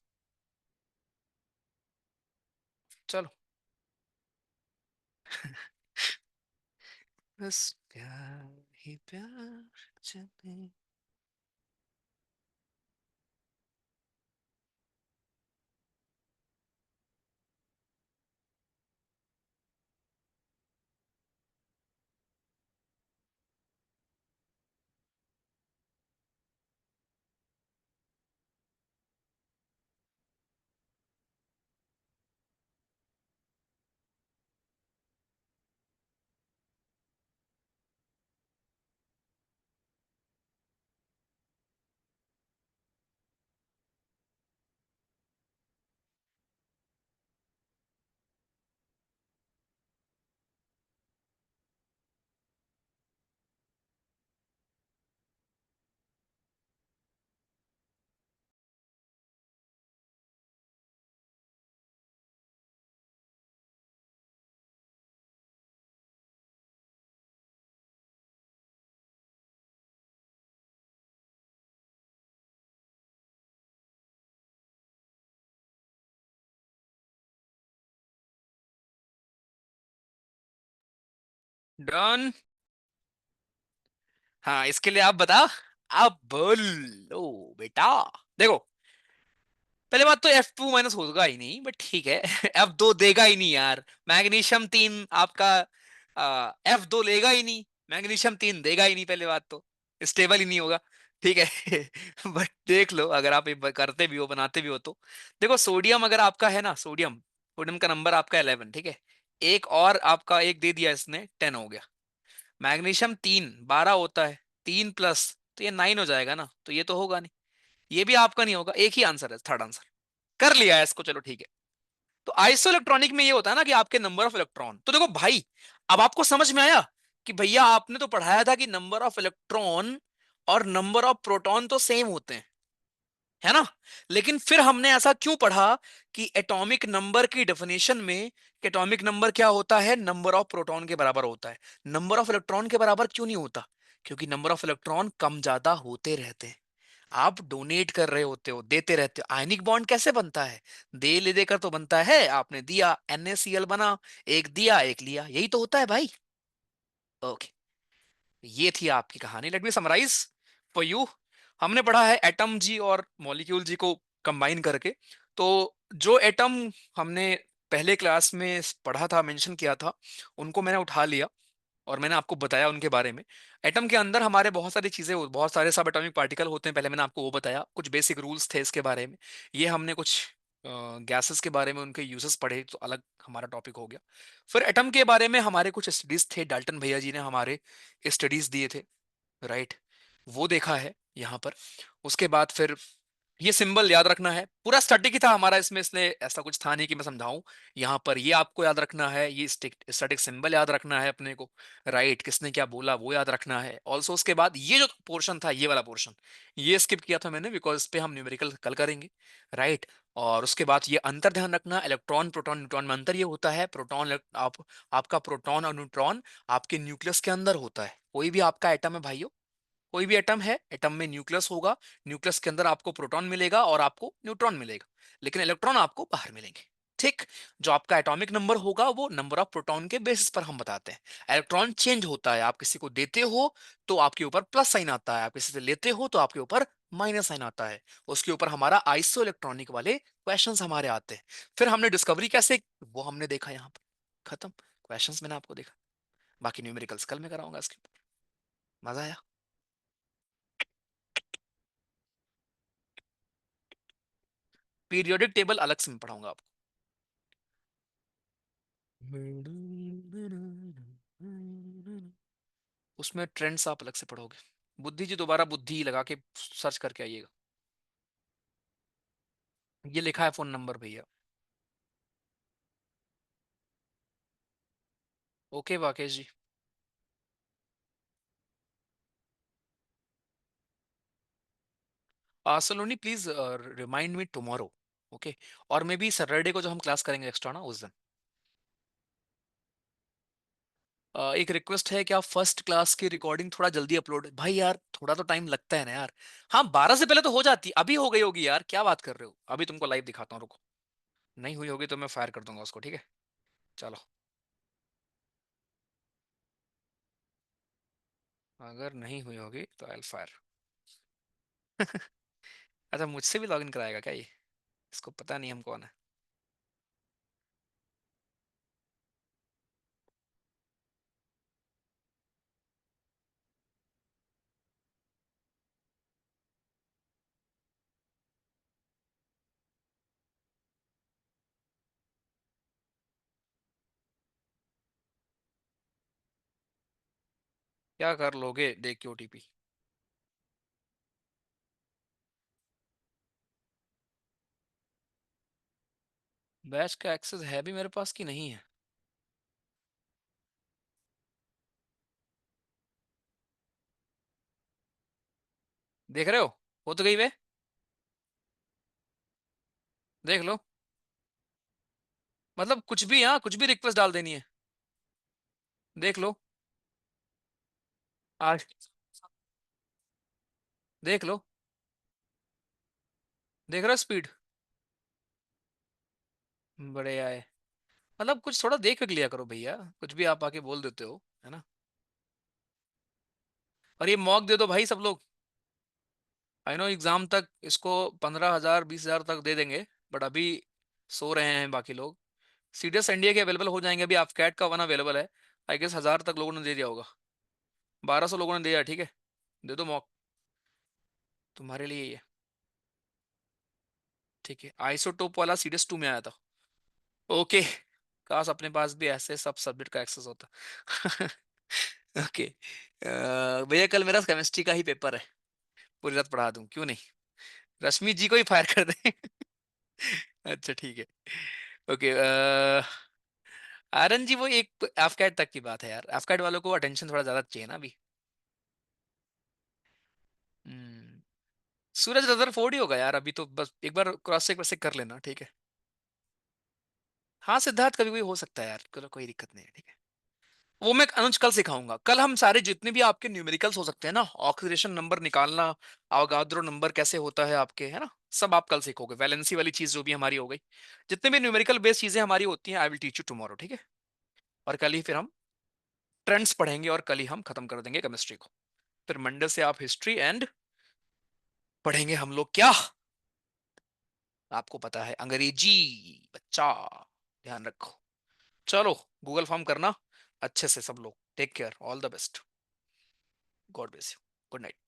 चलो। बस प्यार ही प्यार चले। डन। हाँ, इसके लिए आप बताओ। आप बोलो बेटा। देखो, पहले बात तो F2- होगा ही नहीं, बट ठीक है। F2 देगा ही नहीं यार। मैग्नीशियम 3 आपका F2 लेगा ही नहीं। मैग्नीशियम 3 देगा ही नहीं, पहले बात तो स्टेबल ही नहीं होगा। ठीक है। बट देख लो, अगर आप ये करते भी हो, बनाते भी हो तो देखो, सोडियम अगर आपका है ना, सोडियम सोडियम का नंबर आपका 11, ठीक है। एक और आपका एक दे दिया इसने, 10 हो गया। मैग्नीशियम 3 12 होता है, 3 प्लस तो ये 9 हो जाएगा ना, तो ये तो होगा नहीं। ये भी आपका नहीं होगा, एक ही आंसर है, थर्ड आंसर। कर लिया है इसको, चलो ठीक है। तो आइसो इलेक्ट्रॉनिक में ये होता है ना कि आपके नंबर ऑफ इलेक्ट्रॉन, तो देखो भाई, अब आपको समझ में आया कि भैया आपने तो पढ़ाया था कि नंबर ऑफ इलेक्ट्रॉन और नंबर ऑफ प्रोटॉन तो सेम होते हैं, है ना। लेकिन फिर हमने ऐसा क्यों पढ़ा कि एटॉमिक नंबर की डेफिनेशन में एटॉमिक नंबर क्या होता है, नंबर ऑफ प्रोटॉन के बराबर होता है। नंबर ऑफ इलेक्ट्रॉन के बराबर क्यों नहीं होता? क्योंकि नंबर ऑफ इलेक्ट्रॉन कम ज्यादा होते रहते हैं। आप डोनेट कर रहे होते हो, देते रहते हो। आयनिक बॉन्ड कैसे बनता है? दे ले देकर तो बनता है। आपने दिया, NaCl बना, एक दिया एक लिया, यही तो होता है भाई। ओके, ये थी आपकी कहानी। Let me summarise for you. हमने पढ़ा है एटम जी और मॉलिक्यूल जी को कंबाइन करके। तो जो एटम हमने पहले क्लास में पढ़ा था, मेंशन किया था, उनको मैंने उठा लिया और मैंने आपको बताया उनके बारे में। एटम के अंदर हमारे बहुत सारी चीजें, बहुत सारे सब एटॉमिक पार्टिकल होते हैं, पहले मैंने आपको वो बताया, कुछ बेसिक रूल्स थे इसके बारे में। ये हमने कुछ गैसेस के बारे में उनके यूजेस पढ़े, तो अलग हमारा टॉपिक हो गया। फिर एटम के बारे में हमारे कुछ स्टडीज थे, डाल्टन भैया जी ने हमारे स्टडीज दिए थे, राइट। वो देखा है यहाँ पर। उसके बाद फिर ये सिंबल याद रखना है, पूरा स्टैटिक ही था हमारा इसमें, इसलिए ऐसा कुछ था नहीं कि मैं समझाऊं। यहाँ पर ये आपको याद रखना है, ये स्टैटिक सिंबल याद रखना है अपने को, राइट। किसने क्या बोला वो याद रखना है ऑल्सो। उसके बाद ये जो पोर्शन था, ये वाला पोर्शन, ये स्किप किया था मैंने, बिकॉज इस पे हम न्यूमेरिकल कल करेंगे, राइट। और उसके बाद ये अंतर ध्यान रखना, इलेक्ट्रॉन प्रोटॉन न्यूट्रॉन में अंतर ये होता है, प्रोटॉन आपका प्रोटॉन और न्यूट्रॉन आपके न्यूक्लियस के अंदर होता है। कोई भी आपका एटम है भाइयों, कोई भी एटम है, एटम में न्यूक्लियस होगा, न्यूक्लियस के अंदर आपको प्रोटॉन मिलेगा और आपको न्यूट्रॉन मिलेगा, लेकिन इलेक्ट्रॉन आपको बाहर मिलेंगे। ठीक। जो आपका एटॉमिक नंबर होगा वो नंबर ऑफ प्रोटॉन के बेसिस पर हम बताते हैं। इलेक्ट्रॉन चेंज होता है, आप किसी को देते हो तो आपके ऊपर प्लस साइन आता है, आप किसी से लेते हो तो आपके ऊपर माइनस साइन आता है। उसके ऊपर हमारा आइसो इलेक्ट्रॉनिक वाले क्वेश्चंस हमारे आते हैं। फिर हमने डिस्कवरी कैसे, वो हमने देखा यहाँ पर, खत्म। क्वेश्चंस मैंने आपको देखा, बाकी न्यूमेरिकल्स कल मैं कराऊंगा इसके ऊपर। मजा आया। पीरियोडिक टेबल अलग से मैं पढ़ाऊंगा आपको। उसमें ट्रेंड्स आप अलग से पढ़ोगे। बुद्धि जी, दोबारा बुद्धि लगा के सर्च करके आइएगा। ये लिखा है फोन नंबर भैया। Okay Vakesh ji. Saloni please remind me tomorrow. Okay. और मे बी सैटरडे को जो हम क्लास करेंगे एक्स्ट्रा ना उस दिन, एक रिक्वेस्ट है कि आप फर्स्ट क्लास की रिकॉर्डिंग थोड़ा जल्दी अपलोड, भाई यार थोड़ा तो टाइम लगता है ना यार। हाँ 12 से पहले तो हो जाती, अभी हो गई होगी यार, क्या बात कर रहे हो, अभी तुमको लाइव दिखाता हूँ रुको। नहीं हुई होगी तो मैं फायर कर दूंगा उसको, ठीक है। चलो। अगर नहीं हुई होगी तो आई फायर। अच्छा मुझसे भी लॉगिन कराएगा क्या ये, इसको पता नहीं हम कौन है। क्या कर लोगे देख के ओटीपी। बैच का एक्सेस है भी मेरे पास कि नहीं है। देख रहे हो तो गई वे, देख लो। मतलब कुछ भी, हाँ कुछ भी रिक्वेस्ट डाल देनी है, देख लो। आज देख लो, देख रहे हो स्पीड, बढ़िया है। मतलब कुछ थोड़ा देख के लिया करो भैया, कुछ भी आप आके बोल देते हो, है ना। और ये मॉक दे दो भाई सब लोग। आई नो एग्जाम तक इसको 15,000 20,000 तक दे देंगे, बट अभी सो रहे हैं बाकी लोग। सीडीएस एनडीए के अवेलेबल हो जाएंगे, अभी आप कैट का वन अवेलेबल है। आई गेस 1,000 तक लोगों ने दे दिया होगा, 1,200 लोगों ने दिया, ठीक है। दे दो मॉक, तुम्हारे लिए ही है। ठीक है, आइसोटोप वाला सीडीएस 2 में आया था। ओके। काश अपने पास भी ऐसे सब सब्जेक्ट का एक्सेस होता। ओके। भैया कल मेरा केमिस्ट्री का ही पेपर है, पूरी रात पढ़ा दूं क्यों नहीं। रश्मि जी को ही फायर कर दें। अच्छा ठीक है। ओके। आरएन जी वो एक एफकैट तक की बात है यार, एफकैट वालों को अटेंशन थोड़ा ज्यादा चाहिए ना अभी। हम्म। सूरज रदरफोर्ड ही होगा यार अभी तो, बस एक बार क्रॉस चेक वैसे कर लेना, ठीक है। हाँ सिद्धार्थ कभी भी हो सकता है यार, चलो कोई दिक्कत नहीं है, ठीक है। वो मैं अनुज कल सिखाऊंगा, कल हम सारे जितने भी आपके न्यूमेरिकल्स हो सकते हैं ना, ऑक्सीडेशन नंबर निकालना, अवगाद्रो नंबर कैसे होता है आपके, है ना, सब आप कल सीखोगे। वैलेंसी वाली चीज जो भी हमारी हो गई, जितने भी न्यूमेरिकल बेस्ड चीजें हमारी होती हैं, I will teach you tomorrow, ठीक है। और कल ही फिर हम ट्रेंड्स पढ़ेंगे, और कल ही हम खत्म कर देंगे केमिस्ट्री को। फिर मंडे से आप हिस्ट्री एंड पढ़ेंगे हम लोग क्या, आपको पता है अंग्रेजी, बच्चा ध्यान रखो। चलो, गूगल फॉर्म करना अच्छे से सब लोग, take care, all the best, God bless you, good night.